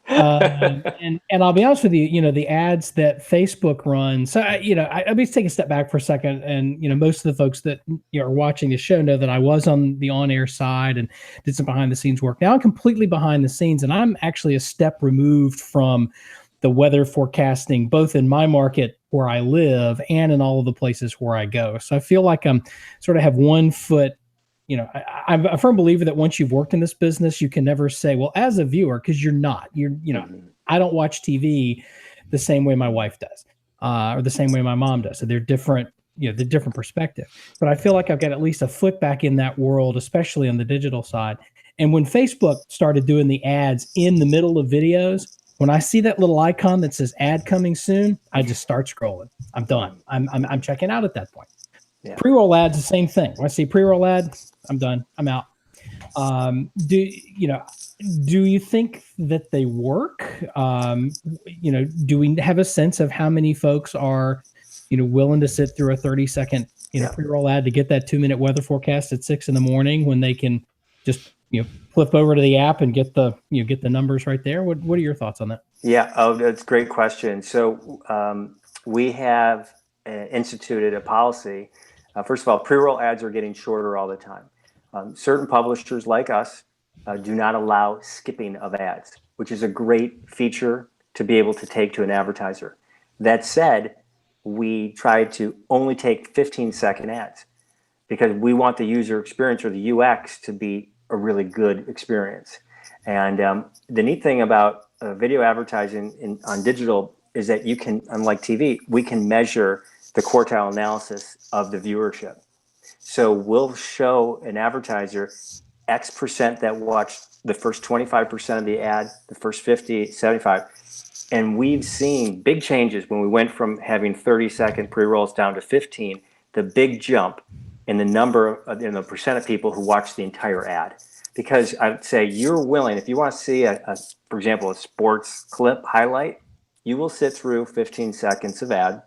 And I'll be honest with you, the ads that Facebook runs. So, I'll be take a step back for a second. And, most of the folks that are watching the show know that I was on the on-air side and did some behind the scenes work. Now I'm completely behind the scenes, and I'm actually a step removed from the weather forecasting, both in my market where I live and in all of the places where I go. So I feel like I'm sort of have one foot, I'm a firm believer that once you've worked in this business, you can never say, well, as a viewer, because you're not, I don't watch TV the same way my wife does, or the same way my mom does. So they're different, the different perspective. But I feel like I've got at least a foot back in that world, especially on the digital side. And when Facebook started doing the ads in the middle of videos, when I see that little icon that says ad coming soon, I just start scrolling. I'm done. I'm checking out at that point. Yeah. Pre-roll ads, the same thing. When I see pre-roll ad, I'm done. I'm out. Do you think that they work? Do we have a sense of how many folks are, willing to sit through a 30-second, pre-roll ad to get that 2-minute weather forecast at 6 a.m. when they can just, flip over to the app and get the numbers right there? What are your thoughts on that? Yeah, that's a great question. So we have instituted a policy. First of all, pre-roll ads are getting shorter all the time. Certain publishers like us do not allow skipping of ads, which is a great feature to be able to take to an advertiser. That said, we try to only take 15-second ads because we want the user experience or the UX to be a really good experience. And the neat thing about video advertising on digital is that you can, unlike TV, we can measure the quartile analysis of the viewership. So we'll show an advertiser X% that watched the first 25% of the ad, the first 50, 75. And we've seen big changes when we went from having 30-second pre-rolls down to 15, the big jump in the number of, the percent of people who watch the entire ad. Because I'd say you're willing, if you want to see for example, a sports clip highlight, you will sit through 15 seconds of ad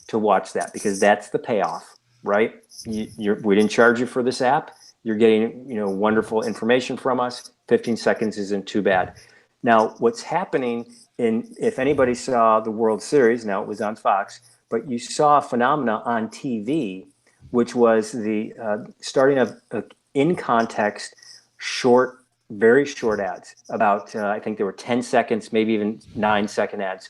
to watch that because that's the payoff, right? We didn't charge you for this app. You're getting, wonderful information from us. 15 seconds isn't too bad. Now, what's happening if anybody saw the World Series, now it was on Fox, but you saw a phenomena on TV, which was the starting of in context, short, very short ads. About I think there were 10 seconds, maybe even 9-second ads.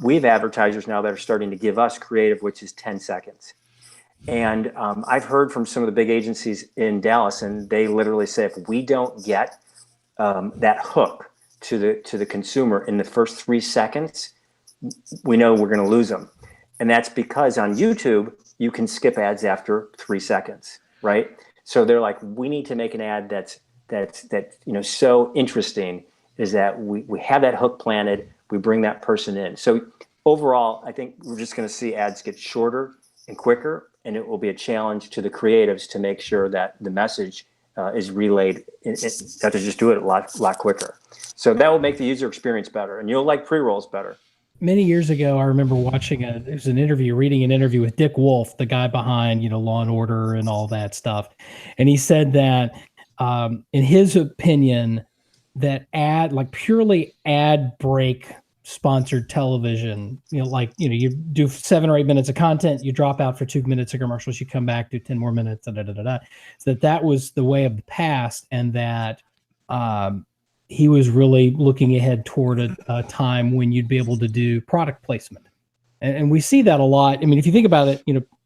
We have advertisers now that are starting to give us creative, which is 10 seconds. And I've heard from some of the big agencies in Dallas, and they literally say, if we don't get that hook to the consumer in the first 3 seconds, we know we're going to lose them. And that's because on YouTube, you can skip ads after 3 seconds, right? So they're like, we need to make an ad that's so interesting, is that we have that hook planted, we bring that person in. So overall, I think we're just going to see ads get shorter and quicker, and it will be a challenge to the creatives to make sure that the message is relayed. That to just do it a lot quicker. So that will make the user experience better, and you'll like pre-rolls better. Many years ago, I remember watching reading an interview with Dick Wolf, the guy behind, Law and Order and all that stuff. And he said that, in his opinion, that purely ad break sponsored television, you do 7 or 8 minutes of content, you drop out for 2 minutes of commercials, you come back, do 10 more minutes, so that was the way of the past. And that, he was really looking ahead toward a time when you'd be able to do product placement. And we see that a lot. I mean, if you think about it,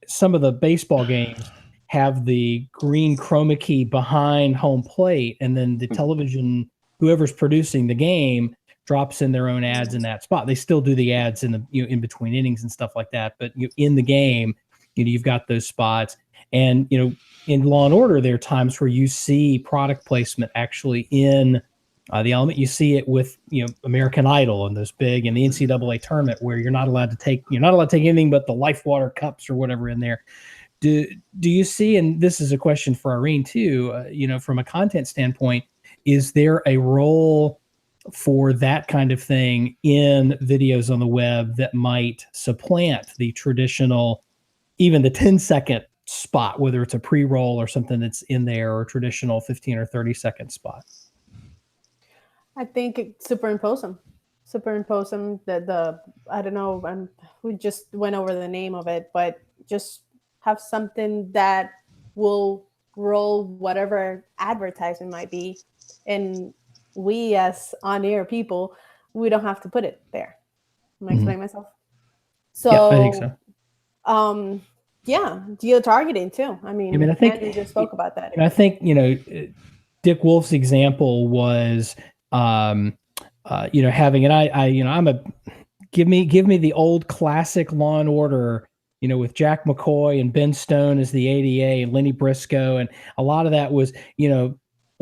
some of the baseball games have the green chroma key behind home plate, and then the television, whoever's producing the game, drops in their own ads in that spot. They still do the ads in the in between innings and stuff like that, but in the game, you've got those spots. And in Law and Order, there are times where you see product placement actually in the element. You see it with American Idol and those big, and the NCAA tournament, where you're not allowed to take anything but the life water cups or whatever in there. Do you see, and this is a question for Irene too, from a content standpoint, is there a role for that kind of thing in videos on the web that might supplant the traditional, even the 10-second spot, whether it's a pre-roll or something that's in there, or a traditional 15 or 30-second spot? I think superimpose them. I don't know. We just went over the name of it, but just have something that will roll whatever advertisement might be, and we as on-air people, we don't have to put it there. Am I explaining myself? So yeah, I think so. Geo-targeting too. I mean, I think Andy just spoke about that. I think Dick Wolf's example was having, and give me the old classic Law and Order, with Jack McCoy and Ben Stone as the ADA and Lenny Briscoe, and a lot of that was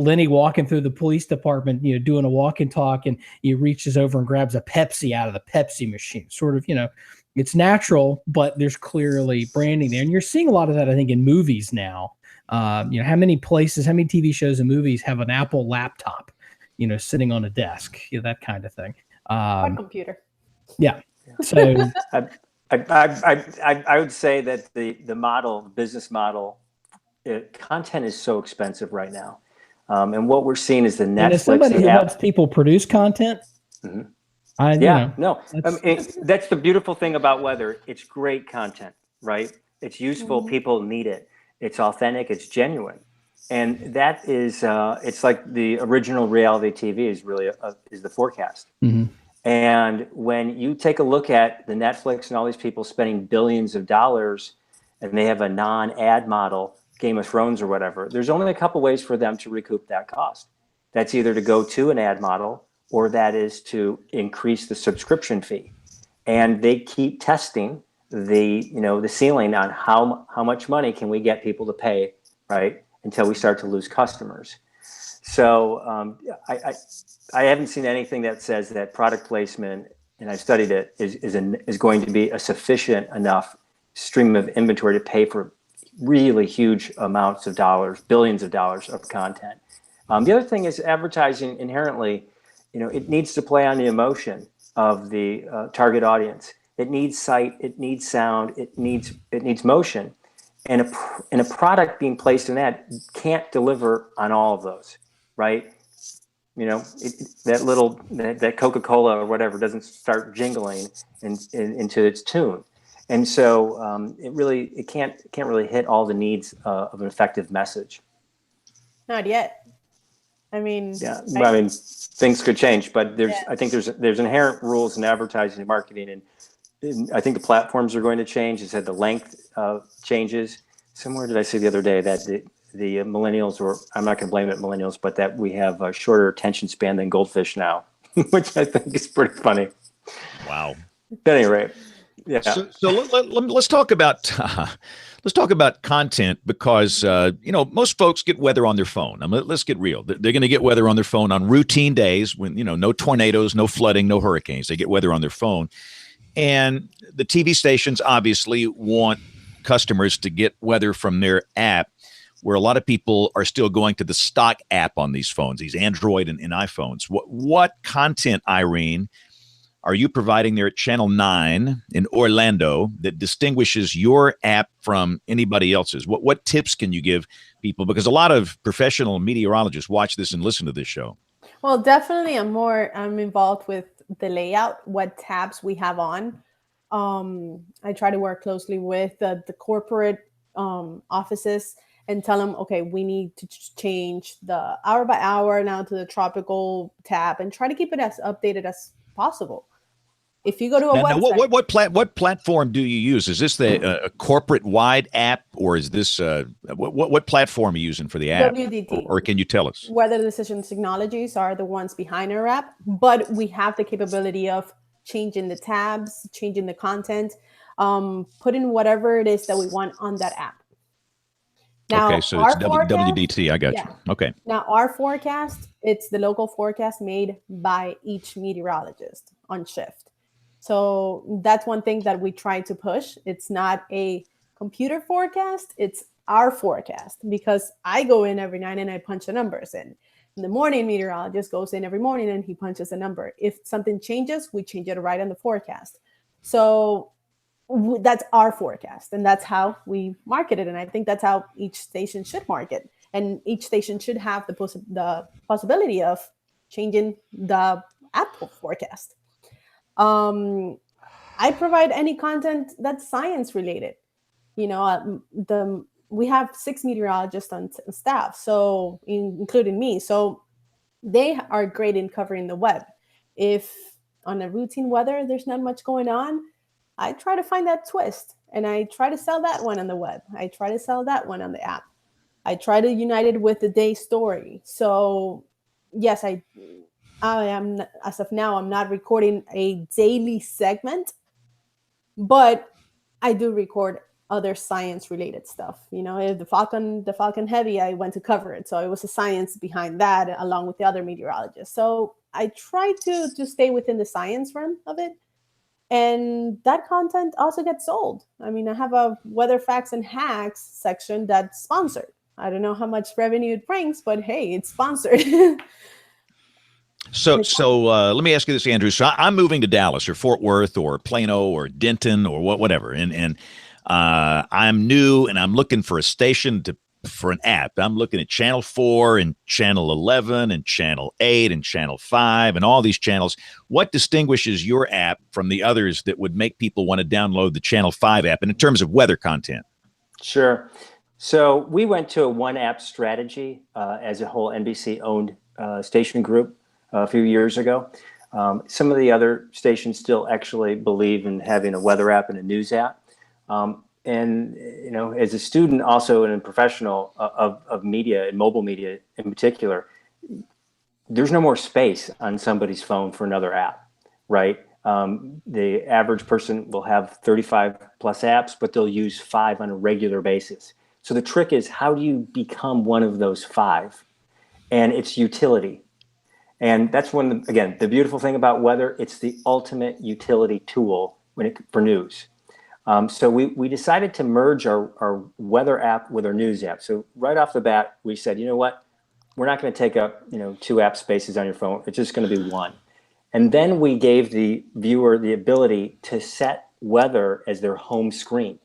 Lenny walking through the police department, doing a walk and talk, and he reaches over and grabs a Pepsi out of the Pepsi machine. Sort of, it's natural, but there's clearly branding there. And you're seeing a lot of that, I think, in movies now. How many TV shows and movies have an Apple laptop, sitting on a desk, that kind of thing. Or computer. Yeah. So I would say that the business model, content is so expensive right now. And what we're seeing is the Netflix. And as somebody who helps people produce content, that's the beautiful thing about weather. It's great content, right? It's useful. Mm-hmm. People need it. It's authentic. It's genuine, and that is it's like the original reality TV is really is the forecast. Mm-hmm. And when you take a look at the Netflix and all these people spending billions of dollars, and they have a non-ad model, Game of Thrones or whatever, there's only a couple ways for them to recoup that cost. That's either to go to an ad model, or that is to increase the subscription fee. And they keep testing the ceiling on how much money can we get people to pay, right, until we start to lose customers. So I haven't seen anything that says that product placement, and I've studied it, is going to be a sufficient enough stream of inventory to pay for really huge amounts of dollars, billions of dollars of content. The other thing is advertising inherently, it needs to play on the emotion of the target audience. It needs sight, it needs sound, it needs motion, and a product being placed in that can't deliver on all of those, right? That Coca-Cola or whatever doesn't start jingling into its tune. And so it can't really hit all the needs of an effective message. Not yet. I mean, Yeah, I mean, things could change, but I think there's inherent rules in advertising and marketing, and I think the platforms are going to change. It said the length changes. Somewhere did I see the other day that the millennials, or I'm not going to blame it millennials, but that we have a shorter attention span than goldfish now, which I think is pretty funny. Wow. At any rate, yeah. So let's talk about let's talk about content, because most folks get weather on their phone. I mean, let's get real. They're going to get weather on their phone on routine days when no tornadoes, no flooding, no hurricanes. They get weather on their phone, and the TV stations obviously want customers to get weather from their app, where a lot of people are still going to the stock app on these phones, these Android and iPhones. What content, Irene, are you providing there at Channel 9 in Orlando that distinguishes your app from anybody else's? What tips can you give people? Because a lot of professional meteorologists watch this and listen to this show. Well, definitely I'm involved with the layout, what tabs we have on. I try to work closely with the corporate offices and tell them, okay, we need to change the hour by hour now to the tropical tab, and try to keep it as updated as possible. If you go to a website, what platform do you use? Is this the corporate wide app, or is this what platform are you using for the app? WDT. Or can you tell us? Weather Decision Technologies are the ones behind our app, but we have the capability of changing the tabs, changing the content, putting whatever it is that we want on that app. Now, okay, so it's WDT. I got you. Okay. Now, our forecast, it's the local forecast made by each meteorologist on shift. So that's one thing that we try to push. It's not a computer forecast, it's our forecast, because I go in every night and I punch the numbers in. And the morning meteorologist goes in every morning and he punches a number. If something changes, we change it right on the forecast. So that's our forecast, and that's how we market it. And I think that's how each station should market. And each station should have the possibility of changing the app forecast. I provide any content that's science related. We have 6 meteorologists on staff, so including me. So they are great in covering the web. If on a routine weather, there's not much going on, I try to find that twist, and I try to sell that one on the web. I try to sell that one on the app. I try to unite it with the day story. So yes, I am, as of now, I'm not recording a daily segment, but I do record other science related stuff. The Falcon Heavy, I went to cover it. So it was a science behind that along with the other meteorologists. So I try to stay within the science realm of it. And that content also gets sold. I mean, I have a weather facts and hacks section that's sponsored. I don't know how much revenue it brings, but hey, it's sponsored. So let me ask you this, Andrew. So I'm moving to Dallas or Fort Worth or Plano or Denton or whatever, and I'm new and I'm looking for a station for an app. I'm looking at Channel 4 and Channel 11 and Channel 8 and Channel 5 and all these channels. What distinguishes your app from the others that would make people want to download the Channel 5 app, and in terms of weather content? Sure. So we went to a one app strategy as a whole NBC-owned station group a few years ago. Some of the other stations still actually believe in having a weather app and a news app. And, as a student also and a professional of media and mobile media in particular, there's no more space on somebody's phone for another app, right? The average person will have 35 plus apps, but they'll use 5 on a regular basis. So the trick is, how do you become one of those 5? And it's utility. And that's again, the beautiful thing about weather, it's the ultimate utility tool for news. So we decided to merge our weather app with our news app. So right off the bat, we said, you know what? We're not going to take up 2 app spaces on your phone. It's just going to be 1. And then we gave the viewer the ability to set weather as their home screen.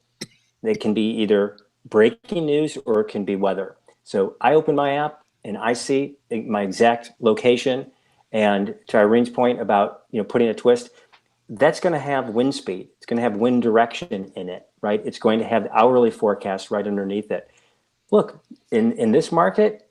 They can be either breaking news or it can be weather. So I open my app and I see my exact location. And to Irene's point about putting a twist, that's going to have wind speed. It's going to have wind direction in it, right? It's going to have the hourly forecast right underneath it. Look, in this market,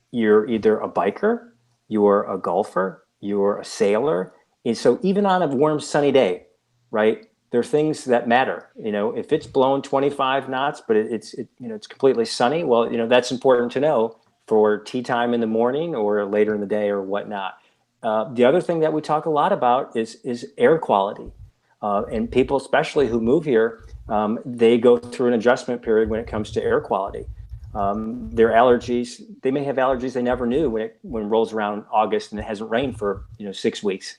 you're either a biker, you're a golfer, you're a sailor. And so even on a warm, sunny day, right, there are things that matter. If it's blowing 25 knots, but it's completely sunny, well, that's important to know for tea time in the morning or later in the day or whatnot. The other thing that we talk a lot about is air quality. And people, especially who move here, they go through an adjustment period when it comes to air quality. Their allergies, they may have allergies they never knew when it rolls around August and it hasn't rained for 6 weeks.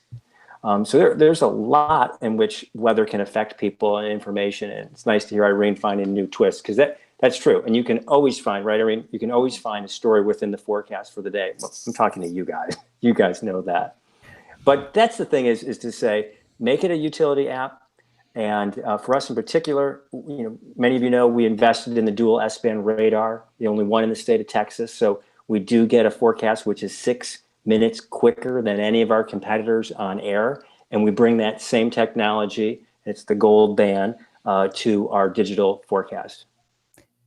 So there's a lot in which weather can affect people and information. And it's nice to hear Irene finding new twists, because that's true. And you can always find, right, Irene, you can always find a story within the forecast for the day. Well, I'm talking to you guys. You guys know that. But that's the thing is to say, make it a utility app. And for us in particular, many of you know we invested in the dual S-band radar, the only one in the state of Texas. So we do get a forecast which is 6 minutes quicker than any of our competitors on air. And we bring that same technology, it's the gold band, to our digital forecast.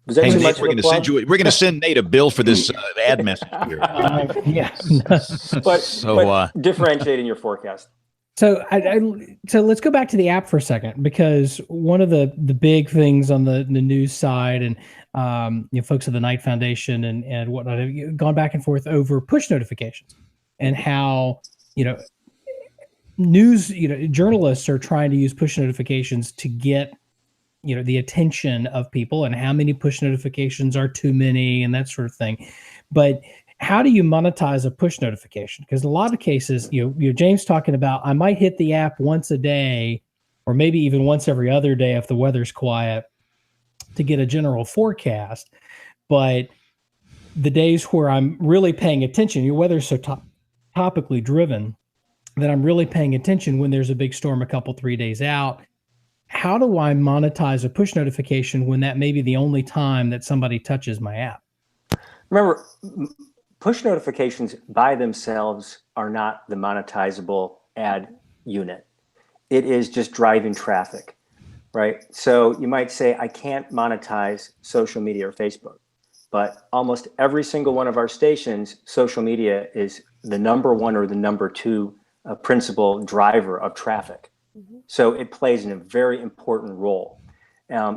Was that Hey, too Nate, much we're of a going plug? to send Nate a bill for this ad message here. But differentiating your forecast. So so let's go back to the app for a second, because one of the big things on the news side, and folks at the Knight Foundation and whatnot have gone back and forth over push notifications and how news journalists are trying to use push notifications to get the attention of people, and how many push notifications are too many and that sort of thing. But how do you monetize a push notification? Because in a lot of cases, James talking about, I might hit the app once a day, or maybe even once every other day if the weather's quiet, to get a general forecast. But the days where I'm really paying attention, your weather's so topically driven that I'm really paying attention when there's a big storm 3 days out. How do I monetize a push notification when that may be the only time that somebody touches my app? Remember, push notifications by themselves are not the monetizable ad unit. It is just driving traffic, right? So you might say, I can't monetize social media or Facebook, but almost every single one of our stations, social media is the number one or the number two principal driver of traffic. So it plays in a very important role.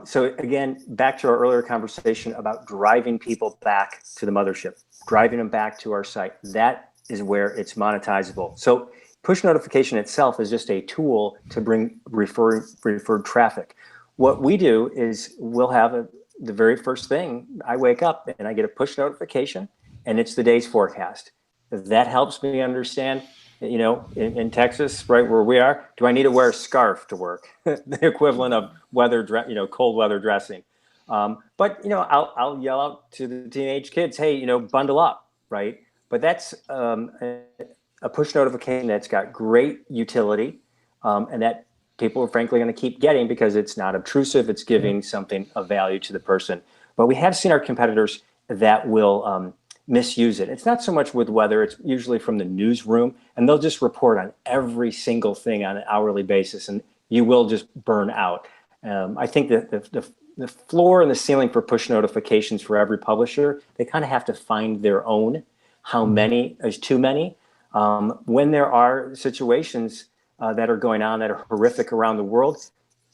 So again, back to our earlier conversation about driving people back to the mothership, driving them back to our site. That is where it's monetizable. So push notification itself is just a tool to bring referred traffic. What we do is we'll have the very first thing, I wake up and I get a push notification, and it's the day's forecast. That helps me understand, in Texas, right where we are, do I need to wear a scarf to work? The equivalent of cold weather dressing. But I'll yell out to the teenage kids, hey, bundle up, right? But that's a push notification that's got great utility, and that people are frankly going to keep getting because it's not obtrusive. It's giving something of value to the person. But we have seen our competitors that will misuse it. It's not so much with weather. It's usually from the newsroom, and they'll just report on every single thing on an hourly basis, and you will just burn out. I think that the floor and the ceiling for push notifications for every publisher, they kind of have to find their own. How many is too many? When there are situations that are going on that are horrific around the world,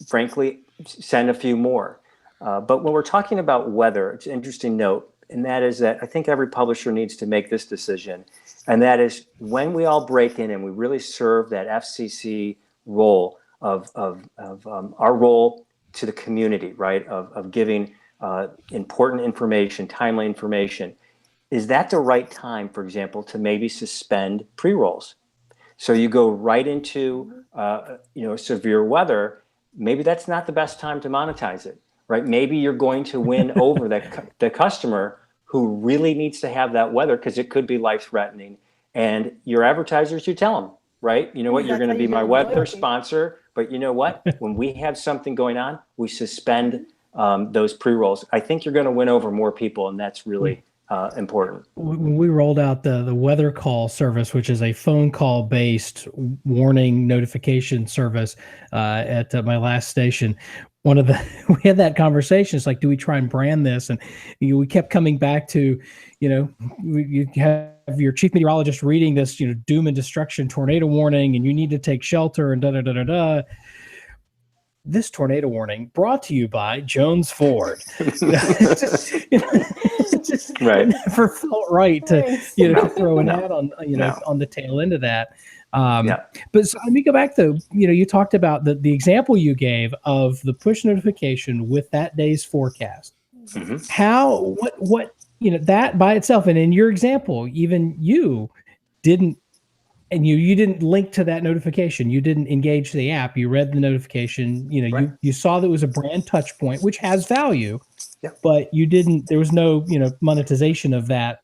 frankly, send a few more. But when we're talking about weather, it's an interesting note, and that is that I think every publisher needs to make this decision, and that is when we all break in and we really serve that FCC role of our role to the community, right, of giving important information, timely information. Is that the right time, for example, to maybe suspend pre-rolls? So you go right into severe weather. Maybe that's not the best time to monetize it, right? Maybe you're going to win over the customer who really needs to have that weather because it could be life-threatening. And your advertisers, you tell them, right? You know what? You're going to be my weather sponsor, but you know what? When we have something going on, we suspend those pre-rolls. I think you're going to win over more people, and that's really important. When we rolled out the weather call service, which is a phone call based warning notification service at my last station, we had that conversation. It's like, do we try and brand this? And we kept coming back to, you have your chief meteorologist reading this, doom and destruction tornado warning, and you need to take shelter and da da da da da. This tornado warning brought to you by Jones Ford. Just Right. never felt right to to throw an ad on on the tail end of that. But so let me go back to you talked about the example you gave of the push notification with that day's forecast. Mm-hmm. How what that by itself, and in your example, even you didn't. And you didn't link to that notification. You didn't engage the app. You read the notification. Right. You saw that it was a brand touch point, which has value. Yeah. But you didn't. There was no monetization of that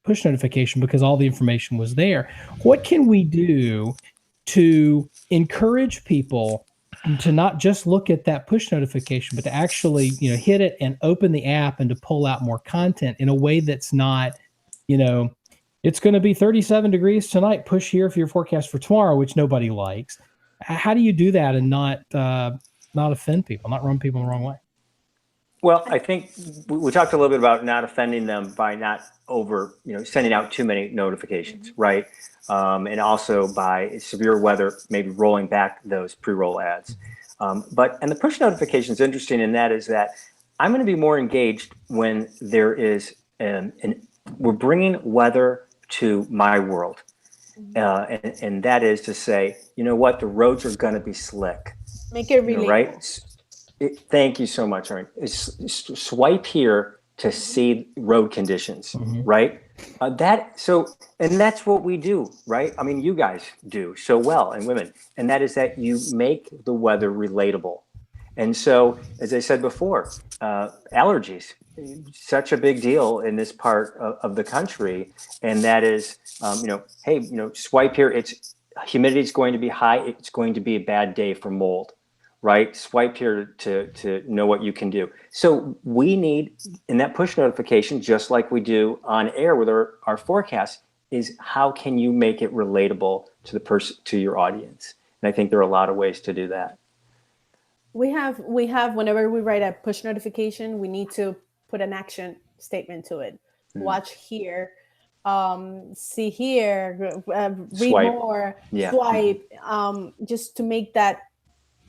push notification because all the information was there. What can we do to encourage people to not just look at that push notification, but to actually hit it and open the app and to pull out more content in a way that's not it's going to be 37 degrees tonight. Push here for your forecast for tomorrow, which nobody likes. How do you do that and not offend people, not run people the wrong way? Well, I think we talked a little bit about not offending them by not sending out too many notifications, right? And also by severe weather, maybe rolling back those pre-roll ads. And the push notification is interesting in that is that I'm going to be more engaged when there is we're bringing weather to my world. And that is to say, you know what, the roads are going to be slick. Make it relatable. Right? Thank you so much, Erin. Swipe here to see road conditions, right? And that's what we do, right? I mean, you guys do so well, and women, and that is that you make the weather relatable. And so, as I said before, allergies, such a big deal in this part of the country. And that is, swipe here. Humidity is going to be high. It's going to be a bad day for mold, right? Swipe here to know what you can do. So we need, in that push notification, just like we do on air with our forecast, is how can you make it relatable to the person, to your audience? And I think there are a lot of ways to do that. We have whenever we write a push notification, we need to put an action statement to it. Watch here, see here, read Swipe. more, Yeah. swipe, just to make that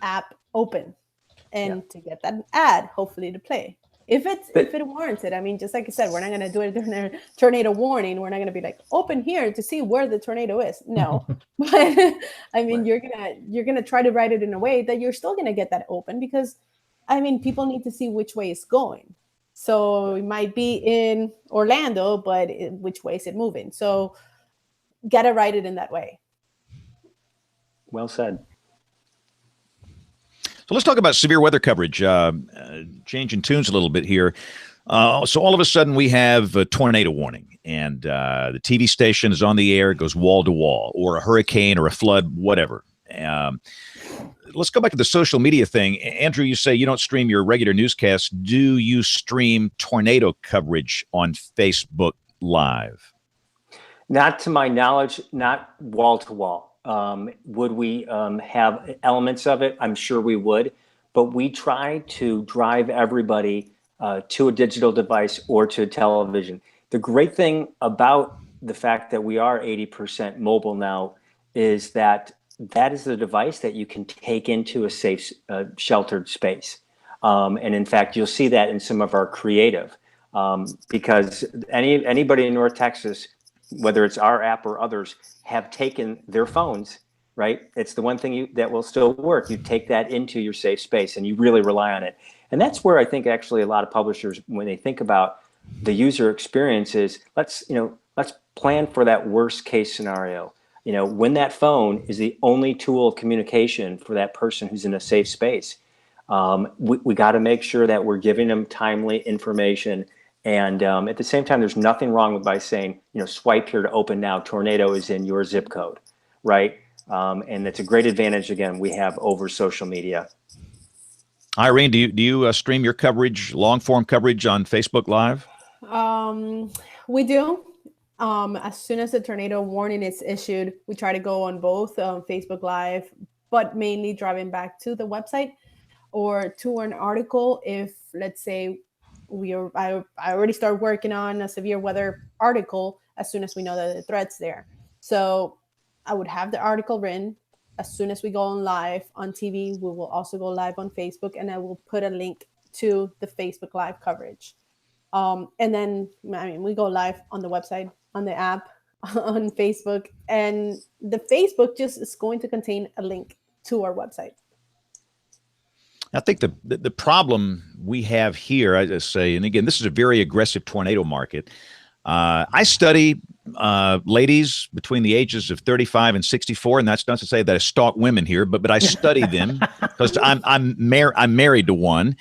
app open and to get that ad hopefully to play. If it warrants it. I mean, just like I said, we're not going to do it during a tornado warning. We're not going to be like, open here to see where the tornado is. No, but I mean, you're gonna try to write it in a way that you're still going to get that open, because I mean, people need to see which way it's going. So it might be in Orlando, but which way is it moving? So gotta write it in that way. Well said. So let's talk about severe weather coverage. Changing tunes a little bit here. So all of a sudden we have a tornado warning, and the TV station is on the air, goes wall to wall, or a hurricane or a flood, whatever. Let's go back to the social media thing. Andrew, you say you don't stream your regular newscasts. Do you stream tornado coverage on Facebook Live? Not to my knowledge, not wall to wall. Would we have elements of it? I'm sure we would, but we try to drive everybody to a digital device or to television. The great thing about the fact that we are 80% mobile now is that is the device that you can take into a safe, sheltered space. And in fact, you'll see that in some of our creative, because anybody in North Texas, whether it's our app or others, have taken their phones, right? It's the one thing that will still work. You take that into your safe space and you really rely on it. And that's where I think actually a lot of publishers, when they think about the user experience, is let's plan for that worst case scenario. When that phone is the only tool of communication for that person who's in a safe space, we got to make sure that we're giving them timely information. And at the same time, there's nothing wrong with by saying, swipe here to open now. Tornado is in your zip code, right? And that's a great advantage, again, we have over social media. Irene, do you stream your coverage, long form coverage on Facebook Live? We do. As soon as the tornado warning is issued, we try to go on both Facebook Live, but mainly driving back to the website or to an article. If, let's say, I already started working on a severe weather article as soon as we know that the threat's there. So I would have the article written. As soon as we go on live on TV, we will also go live on Facebook, and I will put a link to the Facebook Live coverage. And then, we go live on the website, on the app, on Facebook, and the Facebook just is going to contain a link to our website. I think the problem we have here, I just say, and again, this is a very aggressive tornado market. I study ladies between the ages of 35 and 64, and that's not to say that I stalk women here, but I study them because I'm married to one,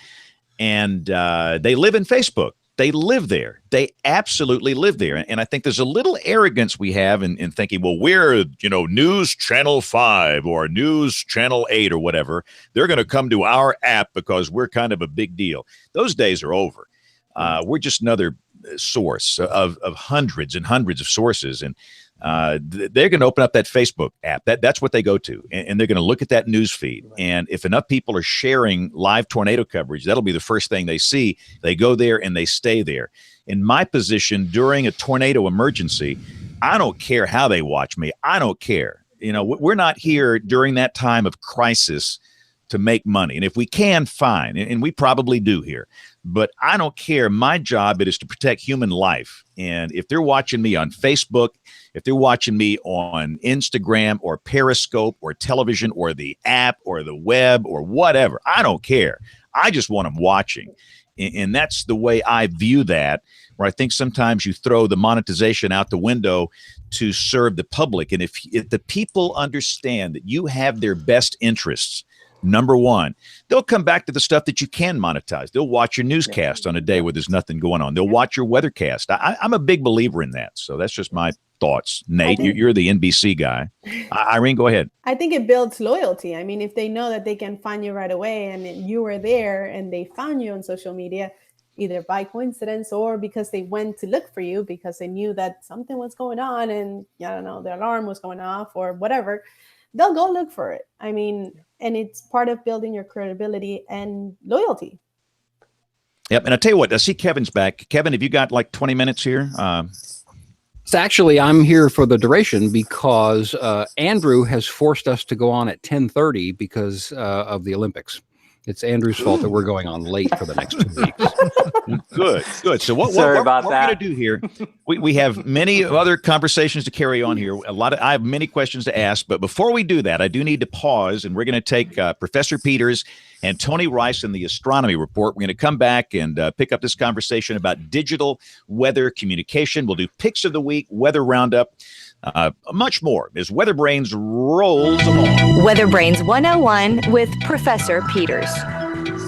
and they live in Facebook. They live there. They absolutely live there. And I think there's a little arrogance we have in thinking, well, we're, News Channel 5 or News Channel 8 or whatever. They're going to come to our app because we're kind of a big deal. Those days are over. We're just another source of hundreds and hundreds of sources. And they're going to open up that Facebook app. That's what they go to. And they're going to look at that news feed. And if enough people are sharing live tornado coverage, that'll be the first thing they see. They go there and they stay there. In my position during a tornado emergency, I don't care how they watch me. I don't care. We're not here during that time of crisis to make money. And if we can, fine. And we probably do here. But I don't care. My job is to protect human life. And if they're watching me on Facebook, if they're watching me on Instagram or Periscope or television or the app or the web or whatever, I don't care. I just want them watching. And that's the way I view that, where I think sometimes you throw the monetization out the window to serve the public. And if the people understand that you have their best interests, number one, they'll come back to the stuff that you can monetize. They'll watch your newscast on a day where there's nothing going on. They'll watch your weathercast. I'm a big believer in that. So that's just my thoughts. Nate, you're the NBC guy. Irene, go ahead. I think it builds loyalty. If they know that they can find you right away and you were there and they found you on social media, either by coincidence or because they went to look for you because they knew that something was going on and, the alarm was going off or whatever, they'll go look for it. And it's part of building your credibility and loyalty. Yep. And I'll tell you what, I see Kevin's back. Kevin, have you got like 20 minutes here? So actually, I'm here for the duration because Andrew has forced us to go on at 10:30 because of the Olympics. It's Andrew's fault that we're going on late for the next 2 weeks. Good. So what we're going to do here, we have many other conversations to carry on here. I have many questions to ask, but before we do that, I do need to pause, and we're going to take Professor Peters and Tony Rice in the astronomy report. We're going to come back and pick up this conversation about digital weather communication. We'll do picks of the week, weather roundup, much more as WeatherBrains rolls along. WeatherBrains 101 with Professor Peters.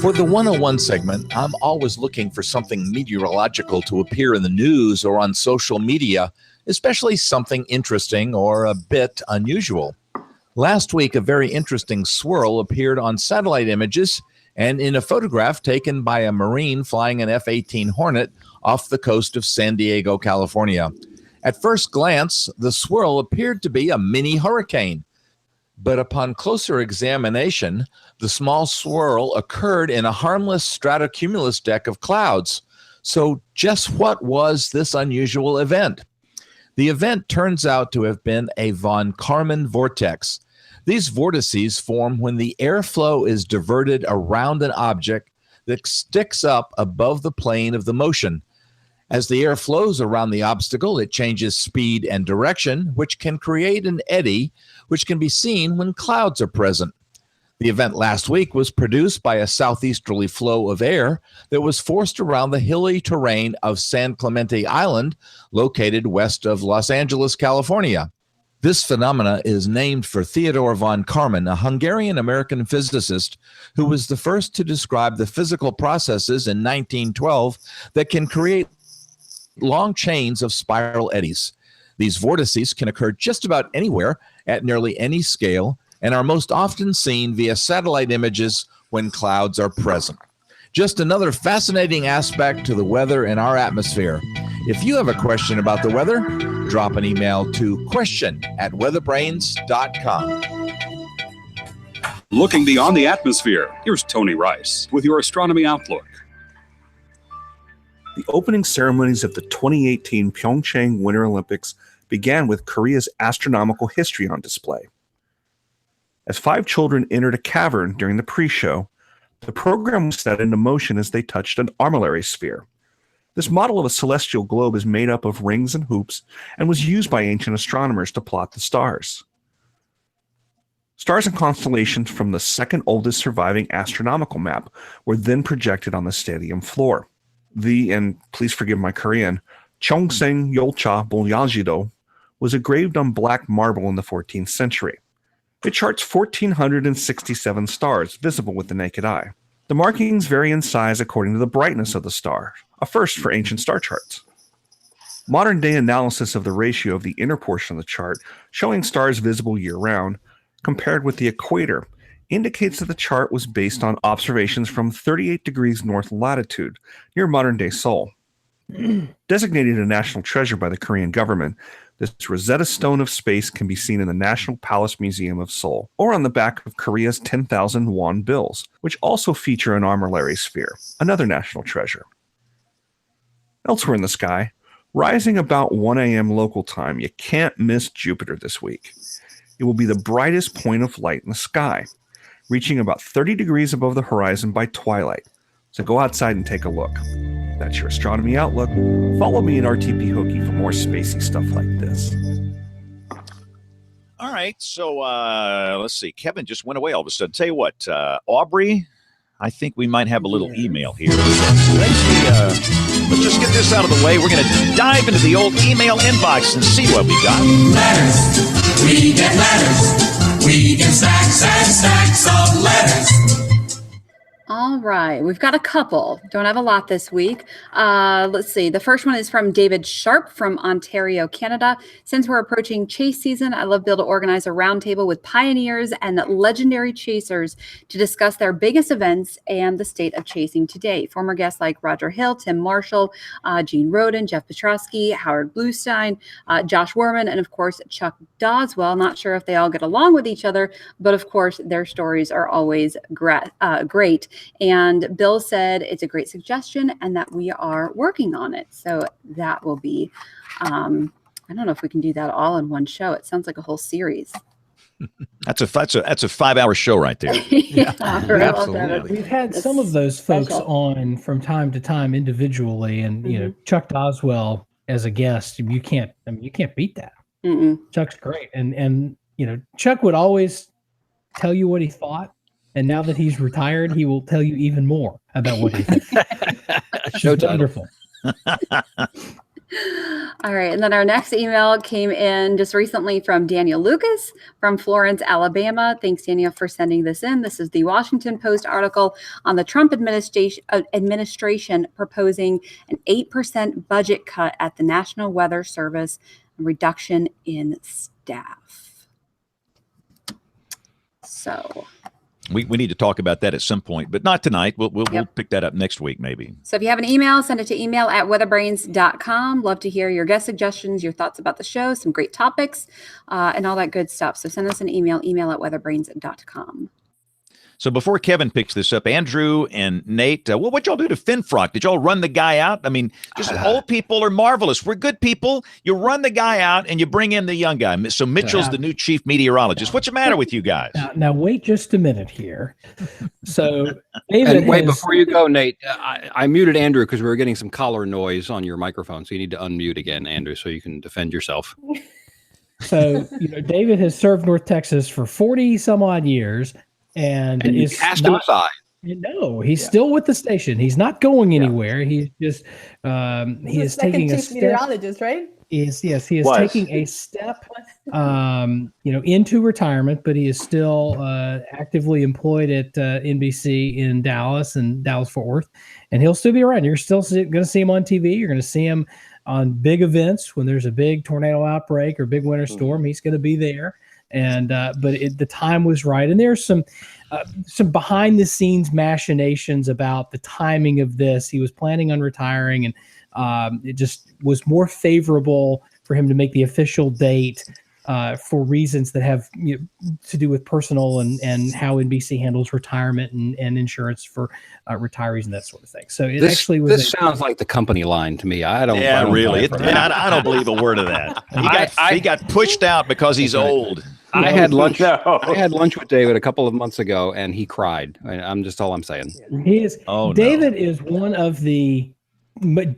For the 101 segment, I'm always looking for something meteorological to appear in the news or on social media, especially something interesting or a bit unusual. Last week, a very interesting swirl appeared on satellite images and in a photograph taken by a Marine flying an F-18 Hornet off the coast of San Diego, California. At first glance, the swirl appeared to be a mini hurricane. But upon closer examination, the small swirl occurred in a harmless stratocumulus deck of clouds. So just what was this unusual event? The event turns out to have been a von Karman vortex. These vortices form when the airflow is diverted around an object that sticks up above the plane of the motion. As the air flows around the obstacle, it changes speed and direction, which can create an eddy, which can be seen when clouds are present. The event last week was produced by a southeasterly flow of air that was forced around the hilly terrain of San Clemente Island, located west of Los Angeles, California. This phenomena is named for Theodor von Karman, a Hungarian-American physicist who was the first to describe the physical processes in 1912 that can create long chains of spiral eddies. These vortices can occur just about anywhere at nearly any scale and are most often seen via satellite images when clouds are present. Just another fascinating aspect to the weather in our atmosphere. If you have a question about the weather, drop an email to question@weatherbrains.com. Looking beyond the atmosphere, here's Tony Rice with your Astronomy Outlook. The opening ceremonies of the 2018 Pyeongchang Winter Olympics began with Korea's astronomical history on display. As 5 children entered a cavern during the pre-show, the program was set into motion as they touched an armillary sphere. This model of a celestial globe is made up of rings and hoops and was used by ancient astronomers to plot the stars. Stars and constellations from the second oldest surviving astronomical map were then projected on the stadium floor. The, and please forgive my Korean, Cheongseng Yolcha Bolyajido was engraved on black marble in the 14th century. It charts 1,467 stars visible with the naked eye. The markings vary in size according to the brightness of the star, a first for ancient star charts. Modern-day analysis of the ratio of the inner portion of the chart, showing stars visible year-round, compared with the equator, indicates that the chart was based on observations from 38 degrees north latitude, near modern-day Seoul. Designated a national treasure by the Korean government, this Rosetta Stone of space can be seen in the National Palace Museum of Seoul, or on the back of Korea's 10,000 won bills, which also feature an armillary sphere, another national treasure. Elsewhere in the sky, rising about 1 a.m. local time, you can't miss Jupiter this week. It will be the brightest point of light in the sky, reaching about 30 degrees above the horizon by twilight. So go outside and take a look. That's your Astronomy Outlook. Follow me at RTP Hokey for more spacey stuff like this. All right, so let's see. Kevin just went away all of a sudden. Tell you what, Aubrey, I think we might have a little email here. Let's just get this out of the way. We're going to dive into the old email inbox and see what we got. Letters. We get letters. We get stacks and stacks of letters. All right, we've got a couple. Don't have a lot this week. Let's see. The first one is from David Sharp from Ontario, Canada. Since we're approaching chase season, I'd love to be able to organize a roundtable with pioneers and legendary chasers to discuss their biggest events and the state of chasing today. Former guests like Roger Hill, Tim Marshall, Gene Roden, Jeff Petrosky, Howard Bluestein, Josh Werman, and of course, Chuck Doswell. Not sure if they all get along with each other, but of course, their stories are always great. And Bill said it's a great suggestion and that we are working on it. So that will be, I don't know if we can do that all in one show. It sounds like a whole series. That's a 5-hour show right there. Yeah, absolutely. We've had some of those folks on from time to time individually, and you know, Chuck Doswell as a guest, you can't beat that. Chuck's great, and you know, Chuck would always tell you what he thought. And now that he's retired, he will tell you even more about what he thinks. Show wonderful. All right. And then our next email came in just recently from Daniel Lucas from Florence, Alabama. Thanks, Daniel, for sending this in. This is the Washington Post article on the Trump administration proposing an 8% budget cut at the National Weather Service and reduction in staff. So we need to talk about that at some point, but not tonight. We'll pick that up next week, maybe. So if you have an email, send it to email@weatherbrains.com. Love to hear your guest suggestions, your thoughts about the show, some great topics, and all that good stuff. So send us an email @weatherbrains.com. So before Kevin picks this up, Andrew and Nate, what'd y'all do to Finfrock? Did y'all run the guy out? I mean, just old people are marvelous. We're good people. You run the guy out and you bring in the young guy. So Mitchell's the new chief meteorologist. What's the matter with you guys? Now wait just a minute here. So David and wait, before you go, Nate, I muted Andrew because we were getting some collar noise on your microphone. So you need to unmute again, Andrew, so you can defend yourself. So, you know, David has served North Texas for 40 some odd years. And you cast him aside. No, he's still with the station. He's not going anywhere. He's just he is taking a step. Meteorologist, right? He is taking a step, into retirement, but he is still actively employed at NBC in Dallas and Dallas-Fort Worth, and he'll still be around. You're still going to see him on TV. You're going to see him on big events when there's a big tornado outbreak or big winter storm. He's going to be there. And but the time was right, and there's some behind the scenes machinations about the timing of this. He was planning on retiring, and it just was more favorable for him to make the official date for reasons that have to do with personal and how NBC handles retirement and insurance for retirees and that sort of thing. So it actually was. This sounds like the company line to me. I don't. Yeah, I don't really. buy it. I don't believe a word of that. He got pushed out because he's old. I had lunch. I had lunch with David a couple of months ago, and he cried. I'm just all I'm saying. He is. David is one of the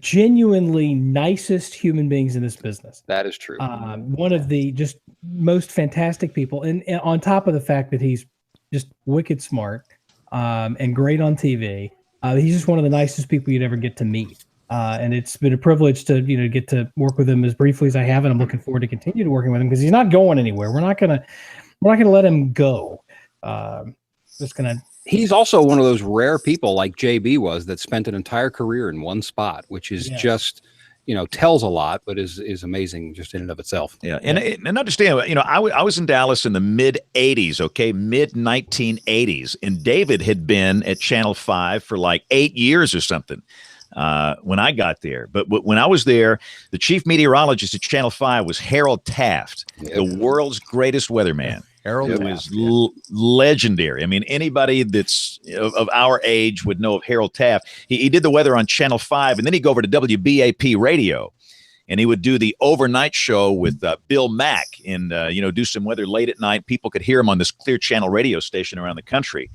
genuinely nicest human beings in this business. That is true. One of the just most fantastic people, and on top of the fact that he's just wicked smart and great on TV, he's just one of the nicest people you'd ever get to meet. And it's been a privilege to get to work with him as briefly as I have, and I'm looking forward to continue to working with him because he's not going anywhere. We're not gonna let him go. He's also one of those rare people like JB was that spent an entire career in one spot, which is just tells a lot, but is amazing just in and of itself. Yeah, and understand, I was in Dallas in the mid '80s, mid 1980s, and David had been at Channel 5 for like 8 years or something. When I got there. But when I was there, the chief meteorologist at Channel 5 was Harold Taft, the world's greatest weatherman. Harold was legendary. I mean, anybody that's of our age would know of Harold Taft. He did the weather on Channel 5, and then he'd go over to WBAP radio, and he would do the overnight show with Bill Mack and, do some weather late at night. People could hear him on this Clear Channel radio station around the country.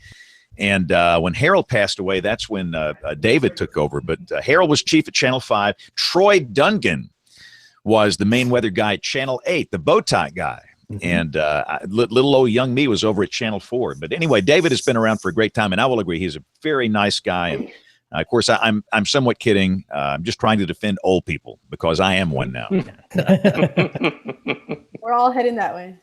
And when Harold passed away, that's when David took over. But Harold was chief at Channel 5. Troy Dungan was the main weather guy at Channel 8, the bow tie guy. And little old young me was over at Channel 4. But anyway, David has been around for a great time, and I will agree he's a very nice guy. And of course, I'm somewhat kidding. I'm just trying to defend old people because I am one now. We're all heading that way.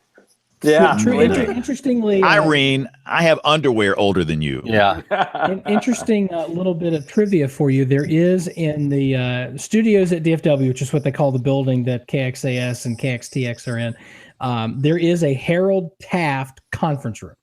Yeah. Interestingly, Irene, I have underwear older than you. Yeah. An interesting little bit of trivia for you. There is in the studios at DFW, which is what they call the building that KXAS and KXTX are in. There is a Harold Taft conference room.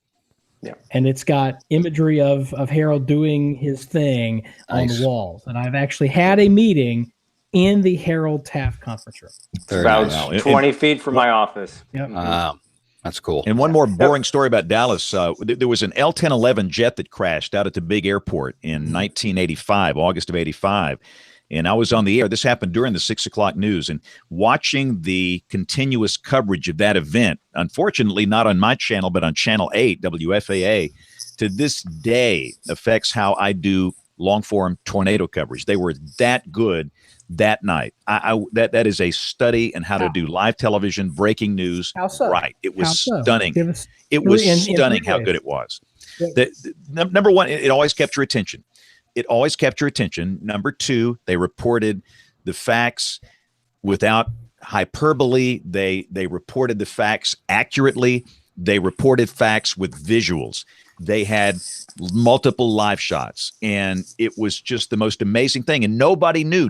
Yeah. And it's got imagery of Harold doing his thing on the walls. And I've actually had a meeting in the Harold Taft conference room. About 20 feet from my office. Yep. That's cool. And one more boring story about Dallas. There was an L-1011 jet that crashed out at the big airport in 1985, August of 85. And I was on the air. This happened during the 6 o'clock news. And watching the continuous coverage of that event, unfortunately not on my channel, but on Channel 8, WFAA, to this day affects how I do long-form tornado coverage. They were that good that night. That is a study in how to do live television, breaking news. How so? Right. It was How so? stunning. It was stunning how good it was. Number one, it always kept your attention. It always kept your attention. Number two, they reported the facts without hyperbole. They reported the facts accurately. They reported facts with visuals. They had multiple live shots, and it was just the most amazing thing. And nobody knew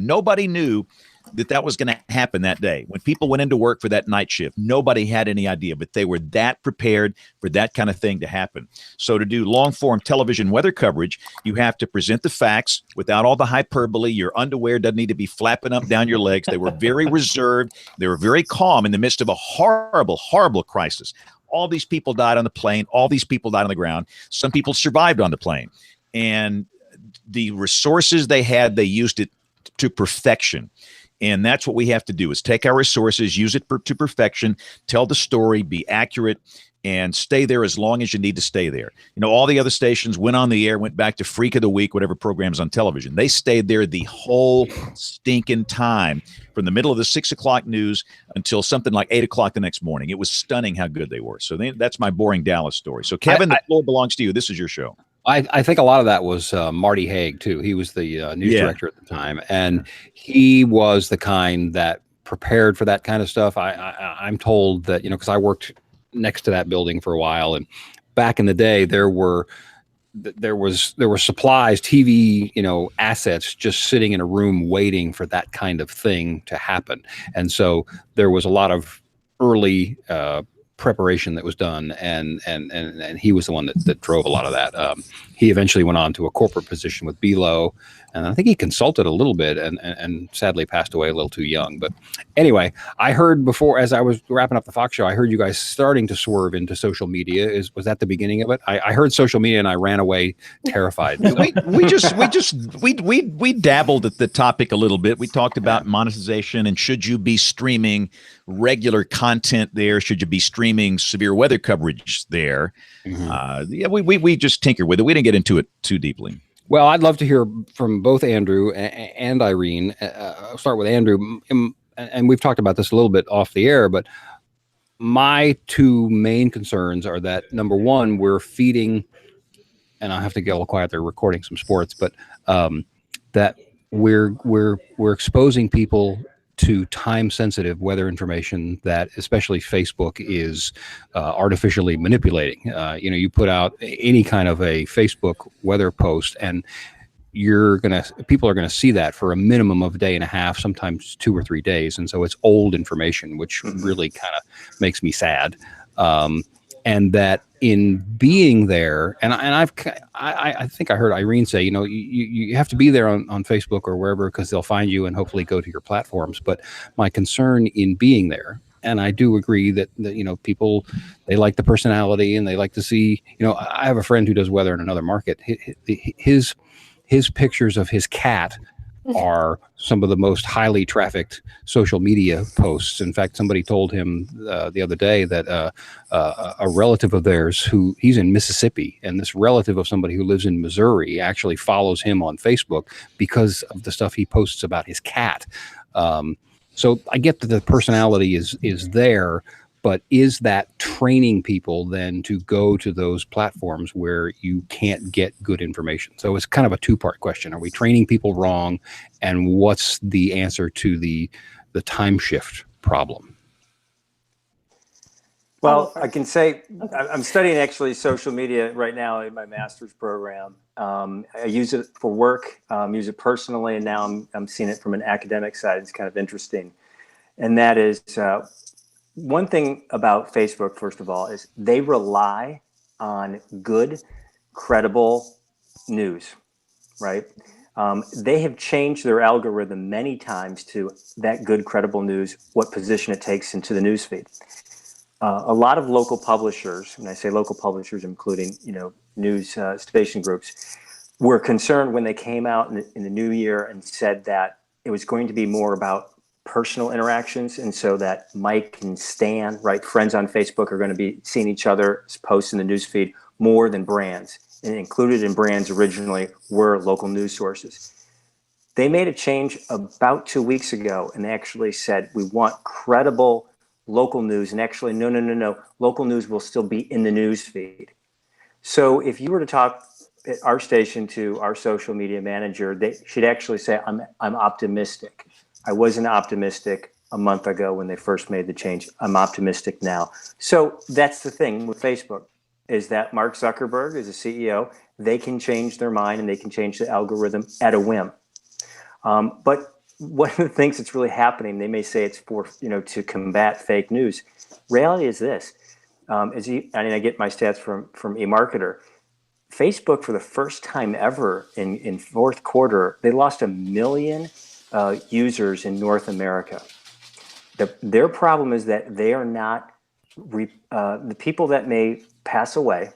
that was going to happen that day. When people went into work for that night shift, nobody had any idea, but they were that prepared for that kind of thing to happen. So to do long-form television weather coverage, you have to present the facts without all the hyperbole. Your underwear doesn't need to be flapping up down your legs. They were very reserved. They were very calm in the midst of a horrible, horrible crisis. All these people died on the plane. All these people died on the ground. Some people survived on the plane. And the resources they had, they used it to perfection. And that's what we have to do is take our resources, use it to perfection, tell the story, be accurate, and stay there as long as you need to stay there. All the other stations went on the air, went back to Freak of the Week, whatever program's on television. They stayed there the whole stinking time from the middle of the 6 o'clock news until something like 8 o'clock the next morning. It was stunning how good they were. So that's my boring Dallas story. So Kevin, the floor belongs to you. This is your show. I think a lot of that was Marty Haig, too. He was the news director at the time, and he was the kind that prepared for that kind of stuff. I'm told that, because I worked next to that building for a while, and back in the day, there were supplies, TV, assets just sitting in a room waiting for that kind of thing to happen. And so there was a lot of early preparation that was done, and he was the one that drove a lot of that. He eventually went on to a corporate position with Belo, and I think he consulted a little bit, and sadly passed away a little too young. But anyway, I heard before, as I was wrapping up the Fox show, I heard you guys starting to swerve into social media. Was that the beginning of it? I heard social media and I ran away terrified. So. We dabbled at the topic a little bit. We talked about monetization and should you be streaming regular content there? Should you be streaming severe weather coverage there? We just tinkered with it. We didn't get into it too deeply. Well, I'd love to hear from both Andrew and Irene. I'll start with Andrew, and we've talked about this a little bit off the air, but my two main concerns are that, number one, we're feeding, and I have to get all quiet, they're recording some sports, but that we're exposing people to time-sensitive weather information that especially Facebook is artificially manipulating. You put out any kind of a Facebook weather post, and people are gonna see that for a minimum of a day and a half, sometimes 2 or 3 days, and so it's old information, which really kind of makes me sad. And that in being there, and I think I heard Irene say, you have to be there on Facebook or wherever, because they'll find you and hopefully go to your platforms. But my concern in being there, and I do agree that people, they like the personality and they like to see, I have a friend who does weather in another market. His pictures of his cat are some of the most highly trafficked social media posts. In fact, somebody told him the other day that a relative of theirs, he's in Mississippi, and this relative of somebody who lives in Missouri actually follows him on Facebook because of the stuff he posts about his cat. So I get that the personality is there, but is that training people then to go to those platforms where you can't get good information? So it's kind of a two-part question. Are we training people wrong? And what's the answer to the time shift problem? Well, I can say I'm studying actually social media right now in my master's program. I use it for work, use it personally, and now I'm seeing it from an academic side. It's kind of interesting. And that is, one thing about Facebook, first of all, is they rely on good, credible news, right? They have changed their algorithm many times to that good, credible news, what position it takes into the newsfeed. A lot of local publishers, when I say local publishers, including news station groups, were concerned when they came out in the new year and said that it was going to be more about personal interactions, and so that Mike and Stan, right, friends on Facebook, are going to be seeing each other's posts in the newsfeed more than brands. And included in brands originally were local news sources. They made a change about 2 weeks ago, and they actually said, we want credible local news. And actually, no, local news will still be in the newsfeed. So if you were to talk at our station to our social media manager, they should actually say, I'm optimistic. I wasn't optimistic a month ago when they first made the change. I'm optimistic now. So that's the thing with Facebook, is that Mark Zuckerberg is a CEO. They can change their mind and they can change the algorithm at a whim. But one of the things that's really happening, they may say it's for, to combat fake news. Reality is this, I get my stats from eMarketer. Facebook, for the first time ever in fourth quarter, they lost 1 million users in North America. Their problem is that they are not, the people that may pass away,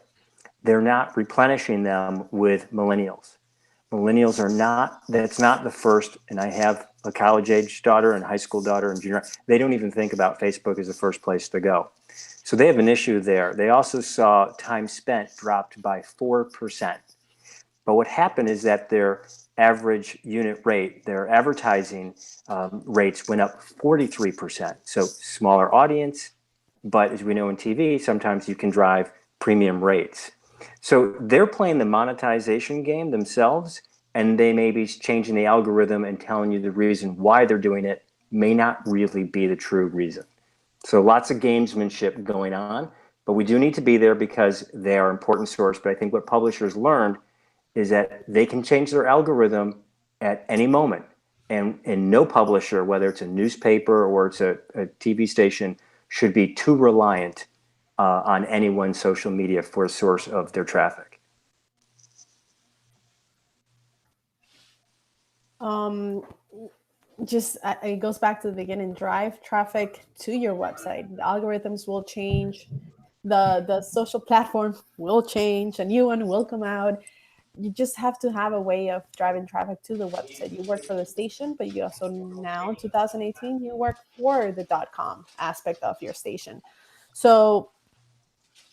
they're not replenishing them with millennials. Millennials are not, that's not the first, and I have a college-age daughter and high school daughter and junior, they don't even think about Facebook as the first place to go. So they have an issue there. They also saw time spent dropped by 4%. But what happened is that their average unit rate, their advertising rates went up 43%. So smaller audience, but as we know in TV, sometimes you can drive premium rates. So they're playing the monetization game themselves, and they may be changing the algorithm and telling you the reason why they're doing it may not really be the true reason. So lots of gamesmanship going on, but we do need to be there because they are an important source. But I think what publishers learned is that they can change their algorithm at any moment. And no publisher, whether it's a newspaper or it's a TV station, should be too reliant on any one social media for a source of their traffic? It goes back to the beginning. Drive traffic to your website. The algorithms will change. The social platform will change. A new one will come out. You just have to have a way of driving traffic to the website. You work for the station, but you also now, 2018, you work for the .com aspect of your station. So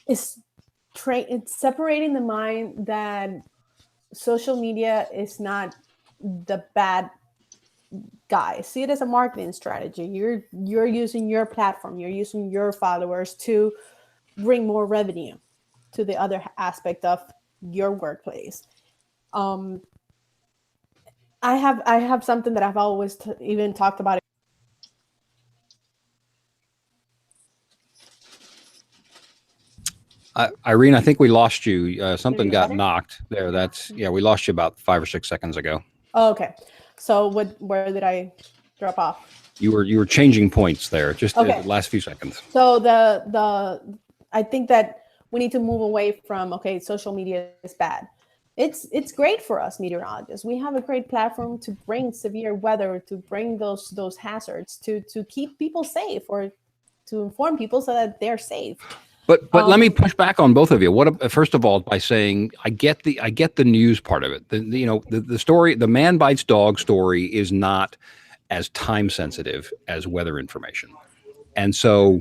it's separating the mind that social media is not the bad guy. See it as a marketing strategy. You're using your platform, you're using your followers to bring more revenue to the other aspect of your workplace. I have something that I've always even talked about. Irene, I think we lost you. Something got better? knocked there. We lost you about 5 or 6 seconds ago. Oh, okay. So where did I drop off? You were changing points there, just Okay. the last few seconds. So I think that we need to move away from, okay, social media is bad. It's great for us meteorologists. We have a great platform to bring severe weather, to bring those hazards, to keep people safe, or to inform people so that they're safe. But let me push back on both of you. First of all, by saying I get the news part of it. The story, the man bites dog story, is not as time sensitive as weather information, and so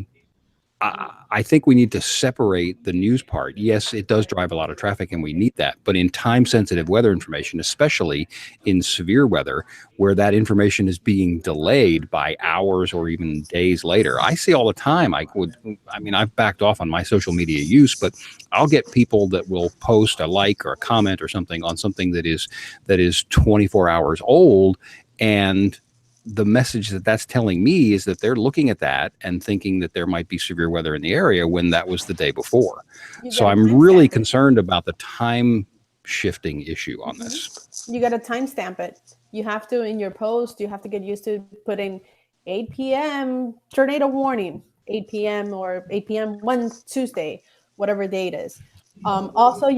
I think we need to separate the news part. Yes, it does drive a lot of traffic, and we need that. But in time sensitive weather information, especially in severe weather, where that information is being delayed by hours or even days later, I see all the time. I've backed off on my social media use, but I'll get people that will post a like or a comment or something on something that is 24 hours old, and the message that's telling me is that they're looking at that and thinking that there might be severe weather in the area when that was the day before. So I'm really concerned about the time shifting issue on this. You got to timestamp it. You have to, in your post, you have to get used to putting 8 p.m. tornado warning, 8 p.m. or 8 p.m. one Tuesday, whatever day it is. Also,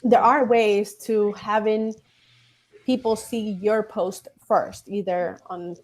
there are ways to having people see your post first, either on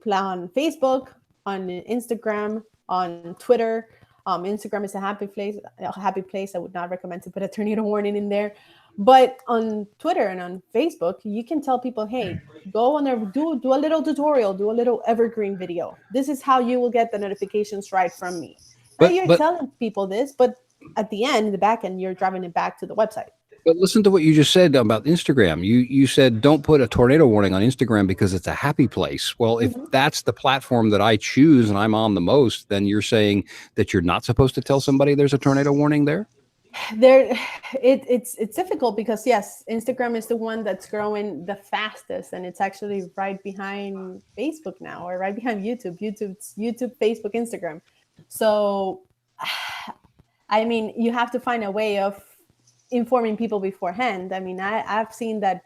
Facebook, on Instagram, on Twitter. Instagram is a happy place. I would not recommend to put a tornado warning in there. But on Twitter and on Facebook, you can tell people, hey, go on there, do a little tutorial, do a little evergreen video. This is how you will get the notifications right from me. But you're telling people this, but at the end, in the back end, you're driving it back to the website. But listen to what you just said about Instagram. You said don't put a tornado warning on Instagram because it's a happy place. Well, if that's the platform that I choose and I'm on the most, then you're saying that you're not supposed to tell somebody there's a tornado warning there? It's difficult because, yes, Instagram is the one that's growing the fastest, and it's actually right behind Facebook now, or right behind YouTube, Facebook, Instagram. So, I mean, you have to find a way of informing people beforehand. I mean, I've seen that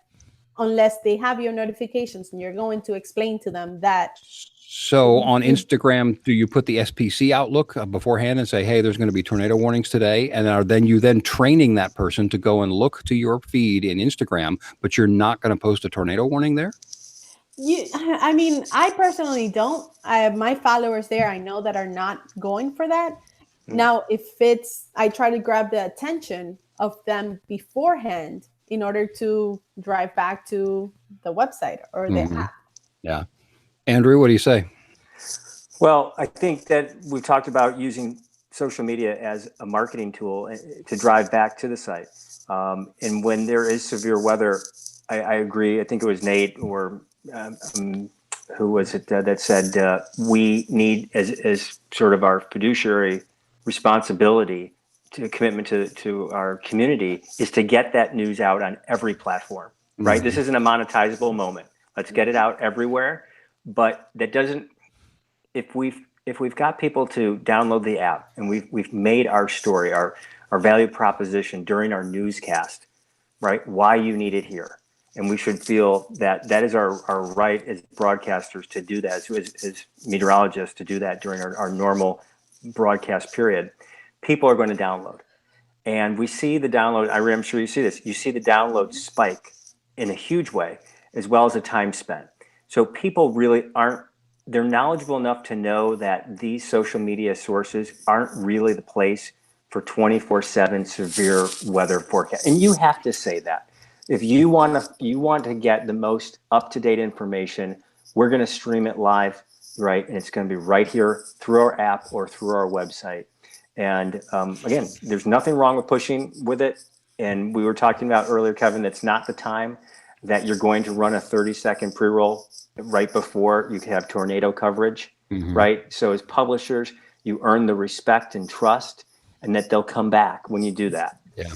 unless they have your notifications and you're going to explain to them that. So on Instagram, do you put the SPC outlook beforehand and say, hey, there's going to be tornado warnings today? And are you then training that person to go and look to your feed in Instagram, but you're not going to post a tornado warning there? I mean, I personally don't. I have my followers there, I know, that are not going for that. Now, I try to grab the attention of them beforehand in order to drive back to the website or the app. Yeah. Andrew, what do you say? Well, I think that we've talked about using social media as a marketing tool to drive back to the site. And when there is severe weather, I agree. I think it was Nate or who was it that said we need, as sort of our fiduciary responsibility, to commitment to our community, is to get that news out on every platform, right? This isn't a monetizable moment. Let's get it out everywhere. But that doesn't, if we've got people to download the app and we've made our story, our value proposition during our newscast, right? Why you need it here. And we should feel that is our right as broadcasters to do that, as meteorologists to do that during our normal broadcast period. people are going to download. And we see the download. I'm sure you see this. You see the download spike in a huge way, as well as the time spent. So people really they're knowledgeable enough to know that these social media sources aren't really the place for 24/7 severe weather forecast. And you have to say that. If you want to get the most up-to-date information, we're going to stream it live, right? And it's going to be right here through our app or through our website. And again, there's nothing wrong with pushing with it. And we were talking about earlier, Kevin, that's not the time that you're going to run a 30-second pre-roll right before you can have tornado coverage, right? So as publishers, you earn the respect and trust, and that they'll come back when you do that. Yeah.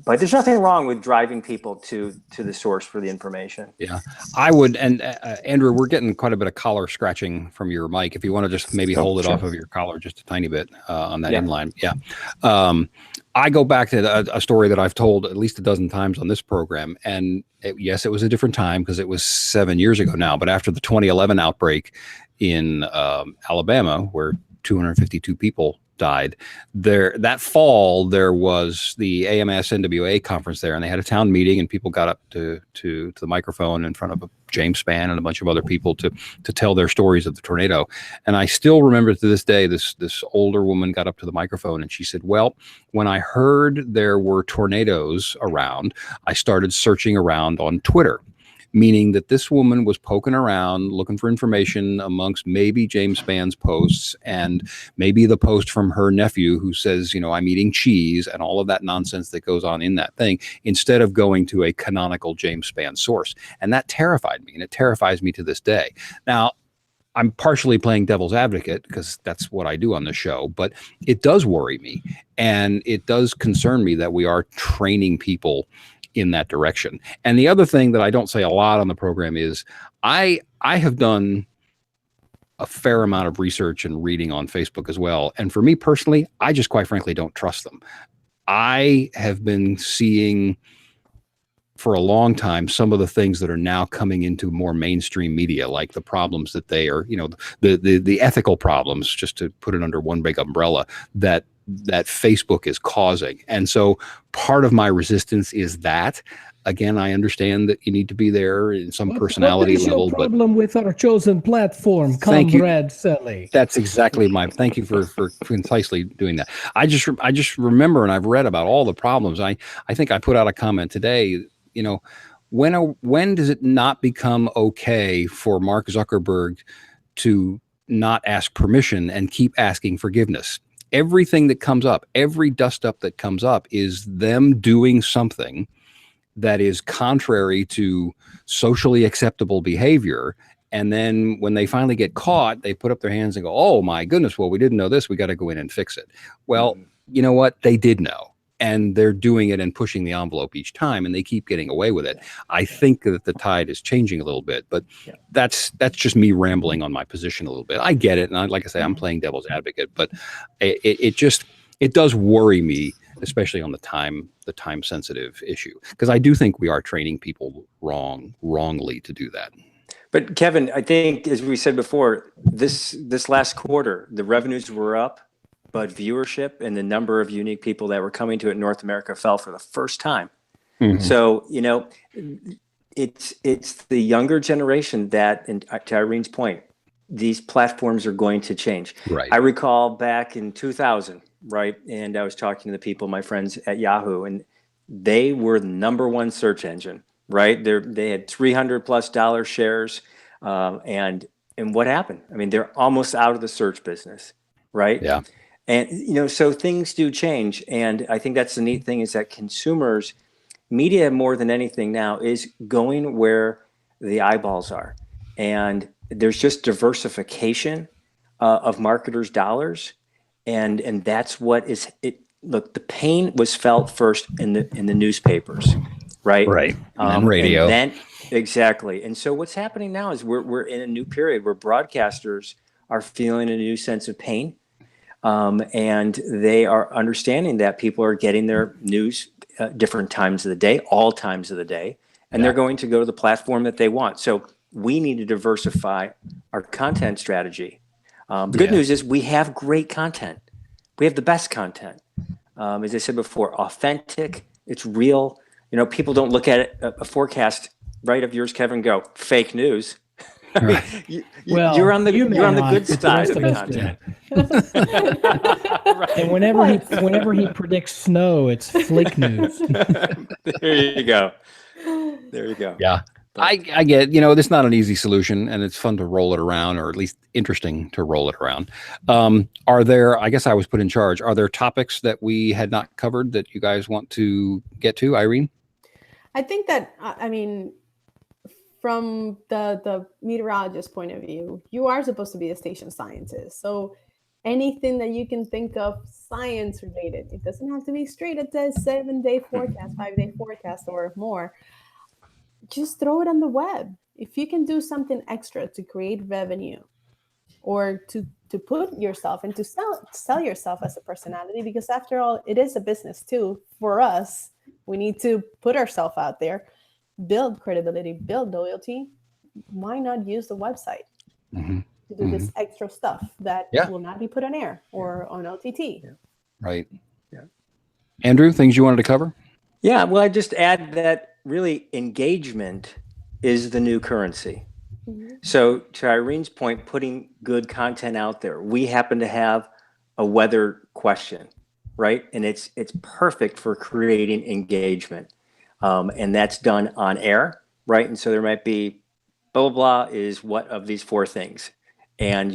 But there's nothing wrong with driving people to the source for the information. Yeah, I would. And Andrew, we're getting quite a bit of collar scratching from your mic. If you want to just maybe hold it off of your collar just a tiny bit on that inline. Yeah. I go back to a story that I've told at least a dozen times on this program. And yes, it was a different time because it was 7 years ago now. But after the 2011 outbreak in Alabama, where 252 people died that fall, there was the AMS NWA conference there, and they had a town meeting, and people got up to the microphone in front of James Spann and a bunch of other people to tell their stories of the tornado. And I still remember to this day, this older woman got up to the microphone and she said, well, when I heard there were tornadoes around, I started searching around on Twitter. Meaning that this woman was poking around looking for information amongst maybe James Spann's posts and maybe the post from her nephew who says, I'm eating cheese and all of that nonsense that goes on in that thing, instead of going to a canonical James Spann source. And that terrified me, and it terrifies me to this day. Now, I'm partially playing devil's advocate because that's what I do on the show, but it does worry me, and it does concern me that we are training people in that direction. And the other thing that I don't say a lot on the program is I have done a fair amount of research and reading on Facebook as well. And for me personally, I just quite frankly don't trust them. I have been seeing for a long time some of the things that are now coming into more mainstream media, like the problems that they are, the ethical problems, just to put it under one big umbrella, that Facebook is causing. And so part of my resistance is that. Again, I understand that you need to be there in some personality level. What is your problem with our chosen platform, Comrade Sully? That's exactly thank you for concisely doing that. I just remember, and I've read about all the problems. I think I put out a comment today, when does it not become okay for Mark Zuckerberg to not ask permission and keep asking forgiveness? Everything that comes up, every dust up that comes up is them doing something that is contrary to socially acceptable behavior. And then when they finally get caught, they put up their hands and go, oh my goodness, well, we didn't know this. We got to go in and fix it. Well, you know what? They did know. And they're doing it and pushing the envelope each time, and they keep getting away with it. I think that the tide is changing a little bit, but that's just me rambling on my position a little bit. I get it, and like I say, I'm playing devil's advocate, but it does worry me, especially on the time sensitive issue, because I do think we are training people wrongly to do that. But Kevin, I think as we said before, this last quarter, the revenues were up, but viewership and the number of unique people that were coming to it in North America fell for the first time. Mm-hmm. So, it's the younger generation that, and to Irene's point, these platforms are going to change. Right. I recall back in 2000, right? And I was talking to the people, my friends at Yahoo, and they were the number one search engine, right? They had $300+ shares. And what happened? I mean, they're almost out of the search business, right? Yeah. And, so things do change. And I think that's the neat thing, is that consumers, media more than anything now, is going where the eyeballs are. And there's just diversification of marketers' dollars. And that's what is it. Look, the pain was felt first in the newspapers, right? Right. And radio. And then, exactly. And so what's happening now is we're in a new period where broadcasters are feeling a new sense of pain. And they are understanding that people are getting their news different times of the day, all times of the day, and they're going to go to the platform that they want. So we need to diversify our content strategy. The good news is we have great content. we have the best content. As I said before, authentic, it's real. People don't look at it, a forecast, right, of yours, Kevin, go, fake news. I mean, you're on the good side of the content. Right. And whenever he predicts snow, it's flake news. There you go. Yeah. I get, this is not an easy solution, and it's fun to roll it around, or at least interesting to roll it around. Are there, I guess I was put in charge, are there topics that we had not covered that you guys want to get to, Irene? I think that, from the meteorologist point of view, you are supposed to be a station scientist. So anything that you can think of science related, it doesn't have to be straight at the 7-day forecast, 5-day forecast or more. Just throw it on the web. If you can do something extra to create revenue, or to put yourself and to sell yourself as a personality, because after all, it is a business too. For us, we need to put ourselves out there, build credibility, build loyalty. Why not use the website to do this extra stuff that will not be put on air or on LTT? Right. Yeah. Andrew, things you wanted to cover? Yeah, well, I just add that really engagement is the new currency. So to Irene's point, putting good content out there, we happen to have a weather question, right? And it's perfect for creating engagement. And that's done on air, right? And so there might be blah, blah, blah is what of these four things. And,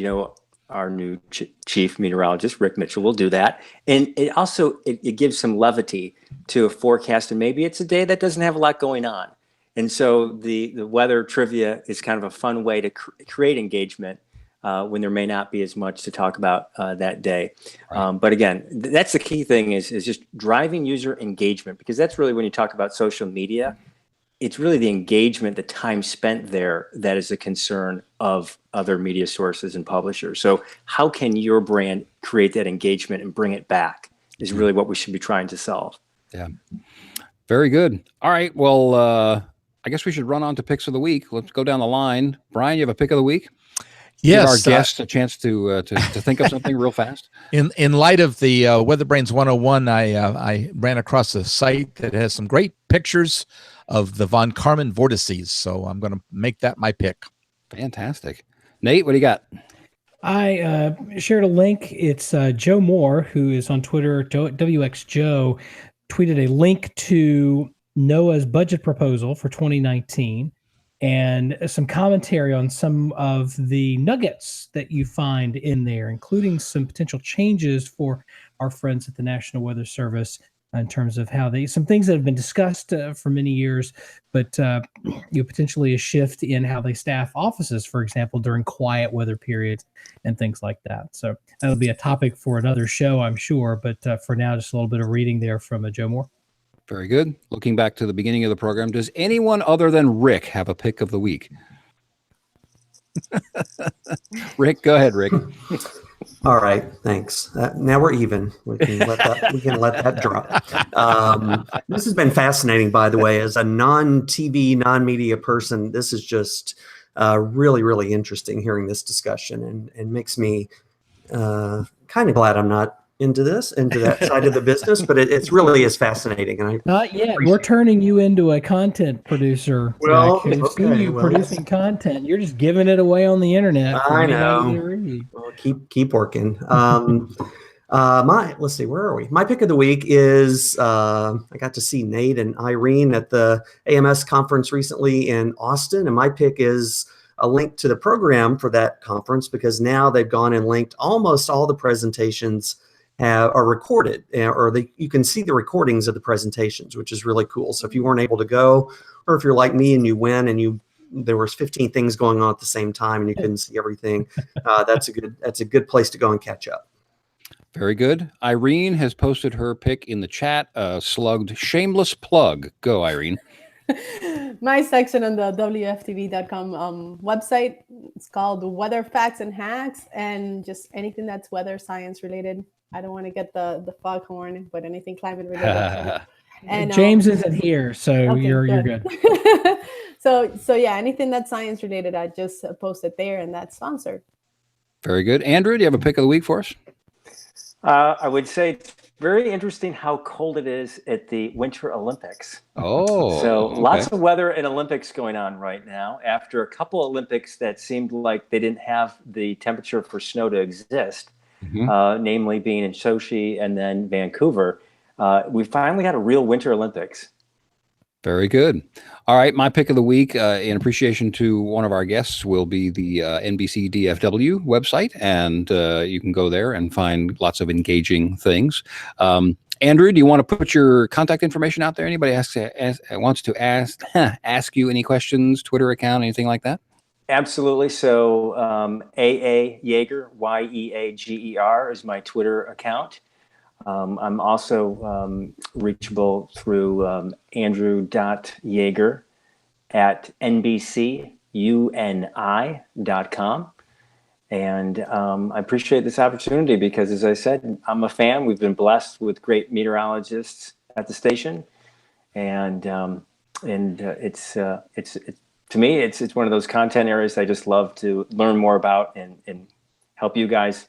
our new chief meteorologist, Rick Mitchell, will do that. And it also, it gives some levity to a forecast. And maybe it's a day that doesn't have a lot going on. And so the weather trivia is kind of a fun way to create engagement when there may not be as much to talk about that day. Right. But again, that's the key thing is just driving user engagement, because that's really when you talk about social media, it's really the engagement, the time spent there that is a concern of other media sources and publishers. So how can your brand create that engagement and bring it back is really what we should be trying to solve. Yeah. Very good. All right. Well, I guess we should run on to picks of the week. Let's go down the line. Brian, you have a pick of the week? Yes. Give our guests a chance to think of something real fast. In light of the WeatherBrains 101, I ran across a site that has some great pictures of the von Karman vortices. So I'm going to make that my pick. Fantastic. Nate, what do you got? I shared a link. It's Joe Moore, who is on Twitter, WXJoe, tweeted a link to NOAA's budget proposal for 2019 and some commentary on some of the nuggets that you find in there, including some potential changes for our friends at the National Weather Service in terms of how some things that have been discussed for many years, but potentially a shift in how they staff offices, for example, during quiet weather periods and things like that. So that'll be a topic for another show, I'm sure. But for now, just a little bit of reading there from Joe Moore. Very good. Looking back to the beginning of the program, does anyone other than Rick have a pick of the week? Rick, go ahead, Rick. All right, thanks. Now we're even. We can let that drop. This has been fascinating, by the way. As a non-TV, non-media person, this is just really, really interesting hearing this discussion, and makes me kind of glad I'm not into that side of the business, but it really is fascinating. And not yet. We're turning you into a content producer. Well, producing content. You're just giving it away on the internet. I know. Well, keep working. Let's see, where are we? My pick of the week is I got to see Nate and Irene at the AMS conference recently in Austin, and my pick is a link to the program for that conference, because now they've gone and linked almost all the presentations are recorded, or you can see the recordings of the presentations, which is really cool. So if you weren't able to go, or if you're like me and you went and there was 15 things going on at the same time and you couldn't see everything, that's a good place to go and catch up. Very good. Irene has posted her pick in the chat, slugged shameless plug. Go, Irene. My section on the WFTV.com website, it's called Weather Facts and Hacks, and just anything that's weather science related. I don't want to get the foghorn, but anything climate related. And James isn't here, so okay, you're good. So yeah, anything that's science related, I just post it there, and that's sponsored. Very good. Andrew, do you have a pick of the week for us? I would say it's very interesting how cold it is at the Winter Olympics. Oh, So okay. lots of weather and Olympics going on right now. After a couple Olympics that seemed like they didn't have the temperature for snow to exist, namely being in Sochi and then Vancouver, we finally got a real Winter Olympics. Very good. All right, my pick of the week, in appreciation to one of our guests, will be the NBC DFW website, and you can go there and find lots of engaging things. Andrew, do you want to put your contact information out there? Anybody wants to ask you any questions, Twitter account, anything like that? Absolutely. So AA Yeager, Yeager, is my Twitter account. I'm also reachable through andrew.yeager at nbcuni.com. And I appreciate this opportunity because, as I said, I'm a fan. We've been blessed with great meteorologists at the station. And it's to me, it's one of those content areas I just love to learn more about and help you guys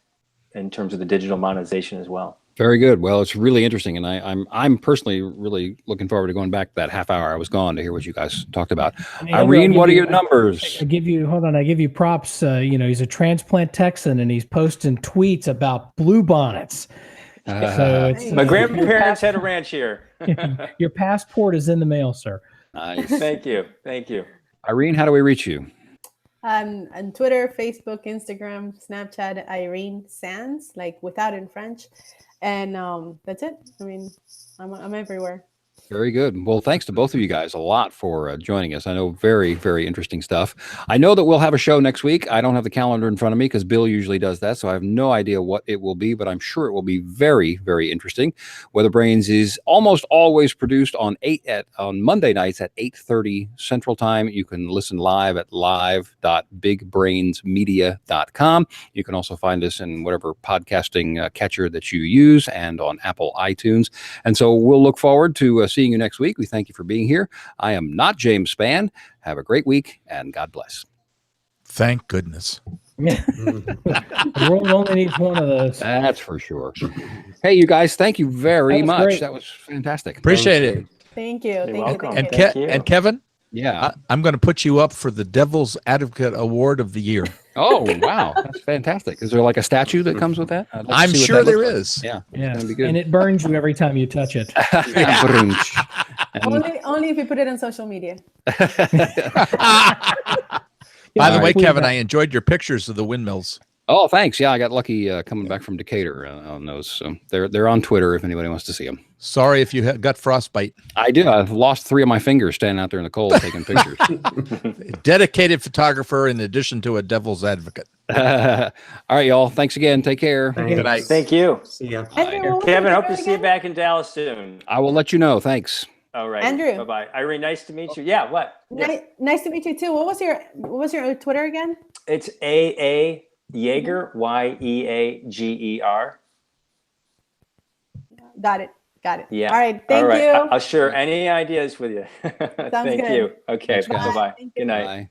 in terms of the digital monetization as well. Very good. Well, it's really interesting, and I'm personally really looking forward to going back that half hour I was gone to hear what you guys talked about. Andrew, Irene, what are your numbers? I give you props. He's a transplant Texan, and he's posting tweets about bluebonnets. So it's my grandparents had a ranch here. Your passport is in the mail, sir. Nice. Thank you. Irene, how do we reach you? On Twitter, Facebook, Instagram, Snapchat, Irene Sands, like without in French. And that's it. I mean, I'm everywhere. Very good. Well, thanks to both of you guys a lot for joining us. I know very, very interesting stuff. I know that we'll have a show next week. I don't have the calendar in front of me because Bill usually does that, so I have no idea what it will be, but I'm sure it will be very, very interesting. WeatherBrains is almost always produced on Monday nights at 8:30 Central Time. You can listen live at live.bigbrainsmedia.com. You can also find us in whatever podcasting catcher that you use and on Apple iTunes. And so we'll look forward to seeing you next week. We thank you for being here. I am not James Spann. Have a great week and God bless. Thank goodness. The world only needs one of those. That's for sure. Hey, you guys, thank you very much. Great. That was fantastic. Appreciate it. Thank you. You're welcome. Thank you. And Kevin, Yeah. I'm going to put you up for the Devil's Advocate Award of the Year. Oh, wow. That's fantastic. Is there like a statue that comes with that? I'd like to I'm see what sure that there looks like. is. Yeah. Yeah, It's gonna be good. and it burns you every time you touch it. Only if you put it on social media. By the way, Kevin, I enjoyed your pictures of the windmills. Oh, thanks. Yeah, I got lucky coming back from Decatur on those. So they're on Twitter if anybody wants to see them. Sorry if you got frostbite. I do. I've lost 3 of my fingers standing out there in the cold taking pictures. Dedicated photographer in addition to a devil's advocate. All right, y'all. Thanks again. Take care. Good night. Thank you. See ya. Andrew, Kevin, hope to see you back in Dallas soon. I will let you know. Thanks. All right. Andrew. Bye-bye. Irene, nice to meet you. Yeah, what? Yes. Nice to meet you too. What was your Twitter again? It's AA Yeager, Yeager. Got it. Yeah. All right. Thank you. I'll share any ideas with you. Thank good. you. Okay. Thanks, guys. Bye-bye. Thank you. Good night. Bye.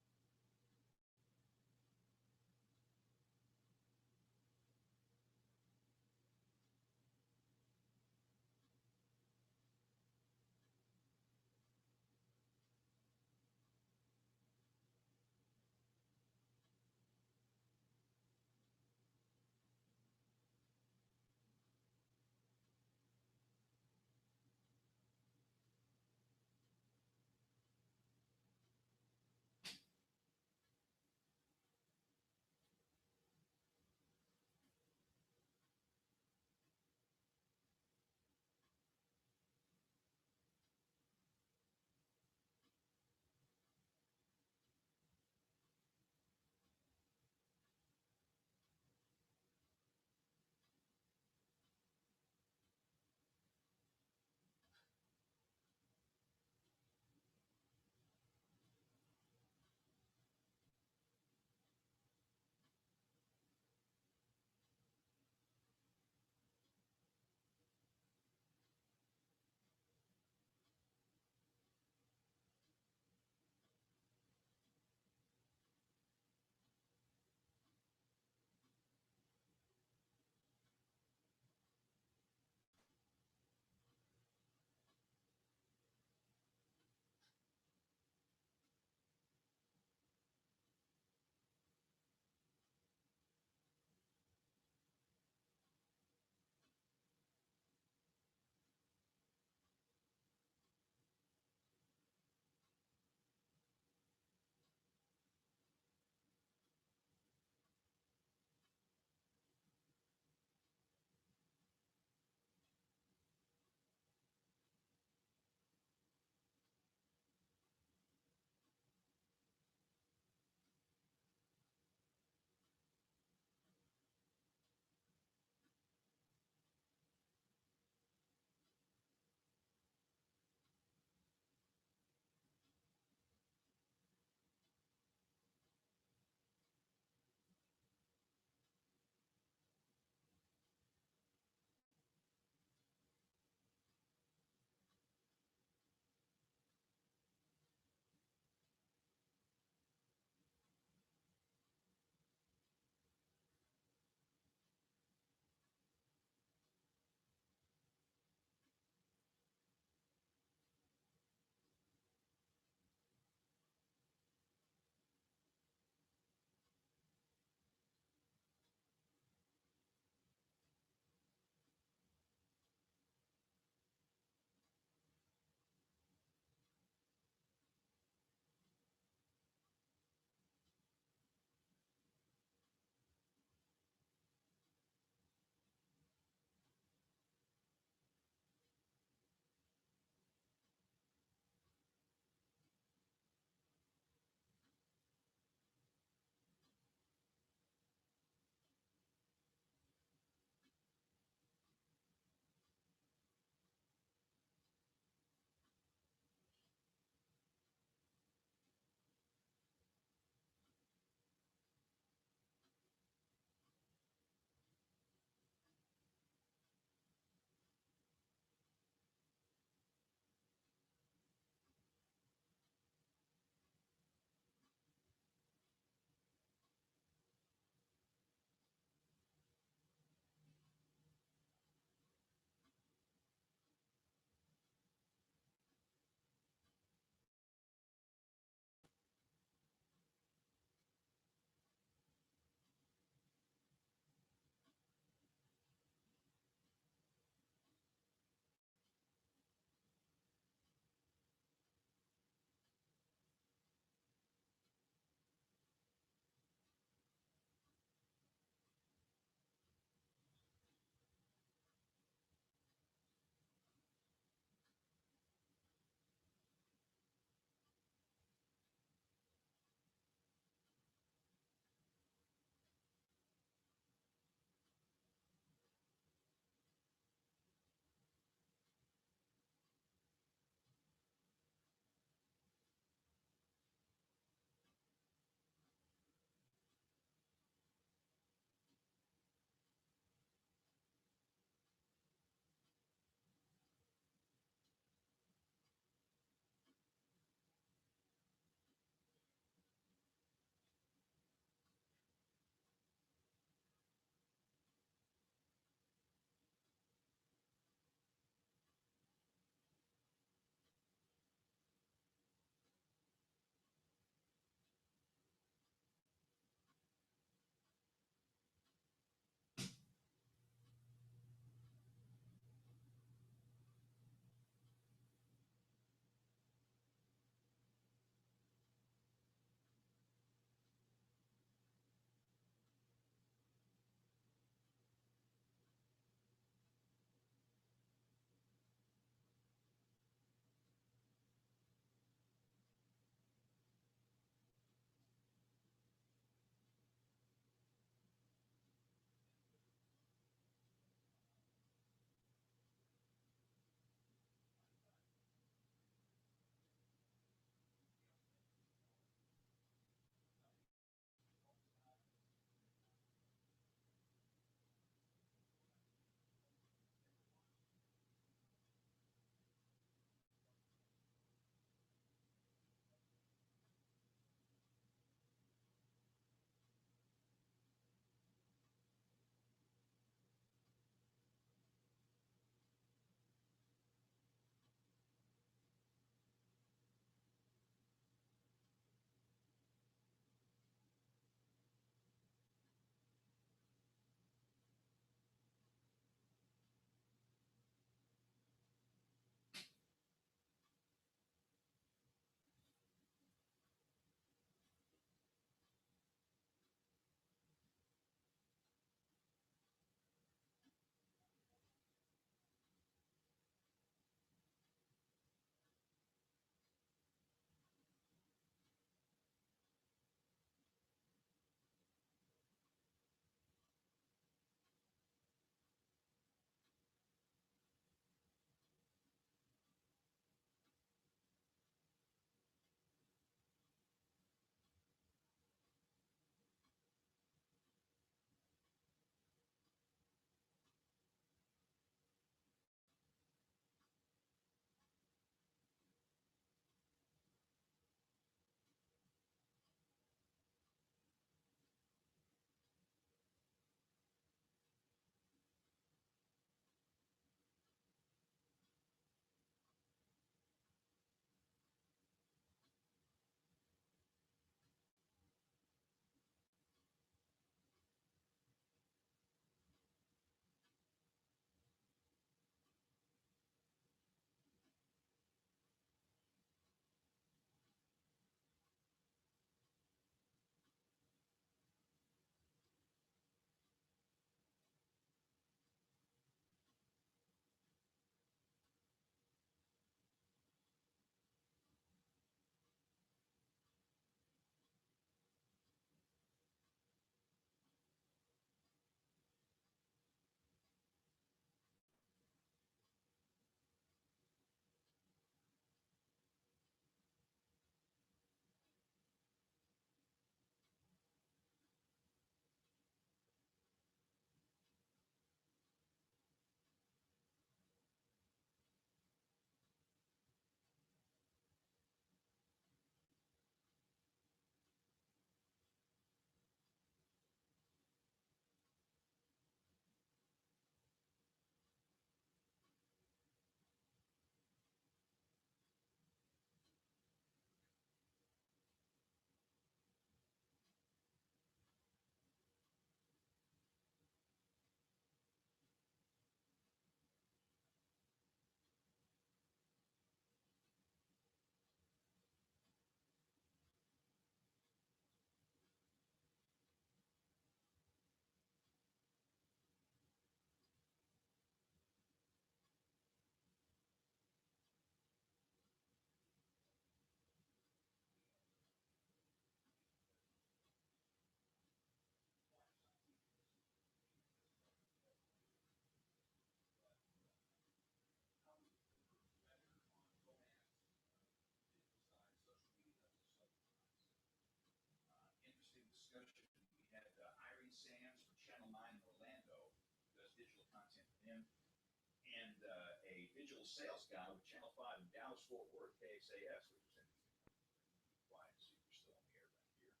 sales guy with Channel 5 in Dallas, Fort Worth, KXAS, which is in quiet, see if you're still on the air back here.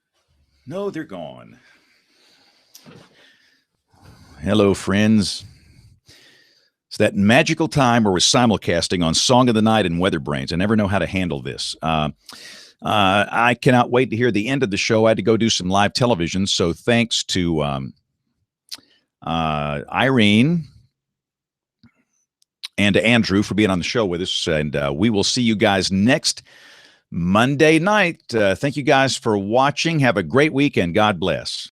Hang on. No, they're gone. Hello, friends. It's that magical time where we're simulcasting on Song of the Night and WeatherBrains. I never know how to handle this. I cannot wait to hear the end of the show. I had to go do some live television, so thanks to Irene and to Andrew for being on the show with us. And we will see you guys next Monday night. Thank you guys for watching. Have a great weekend. God bless.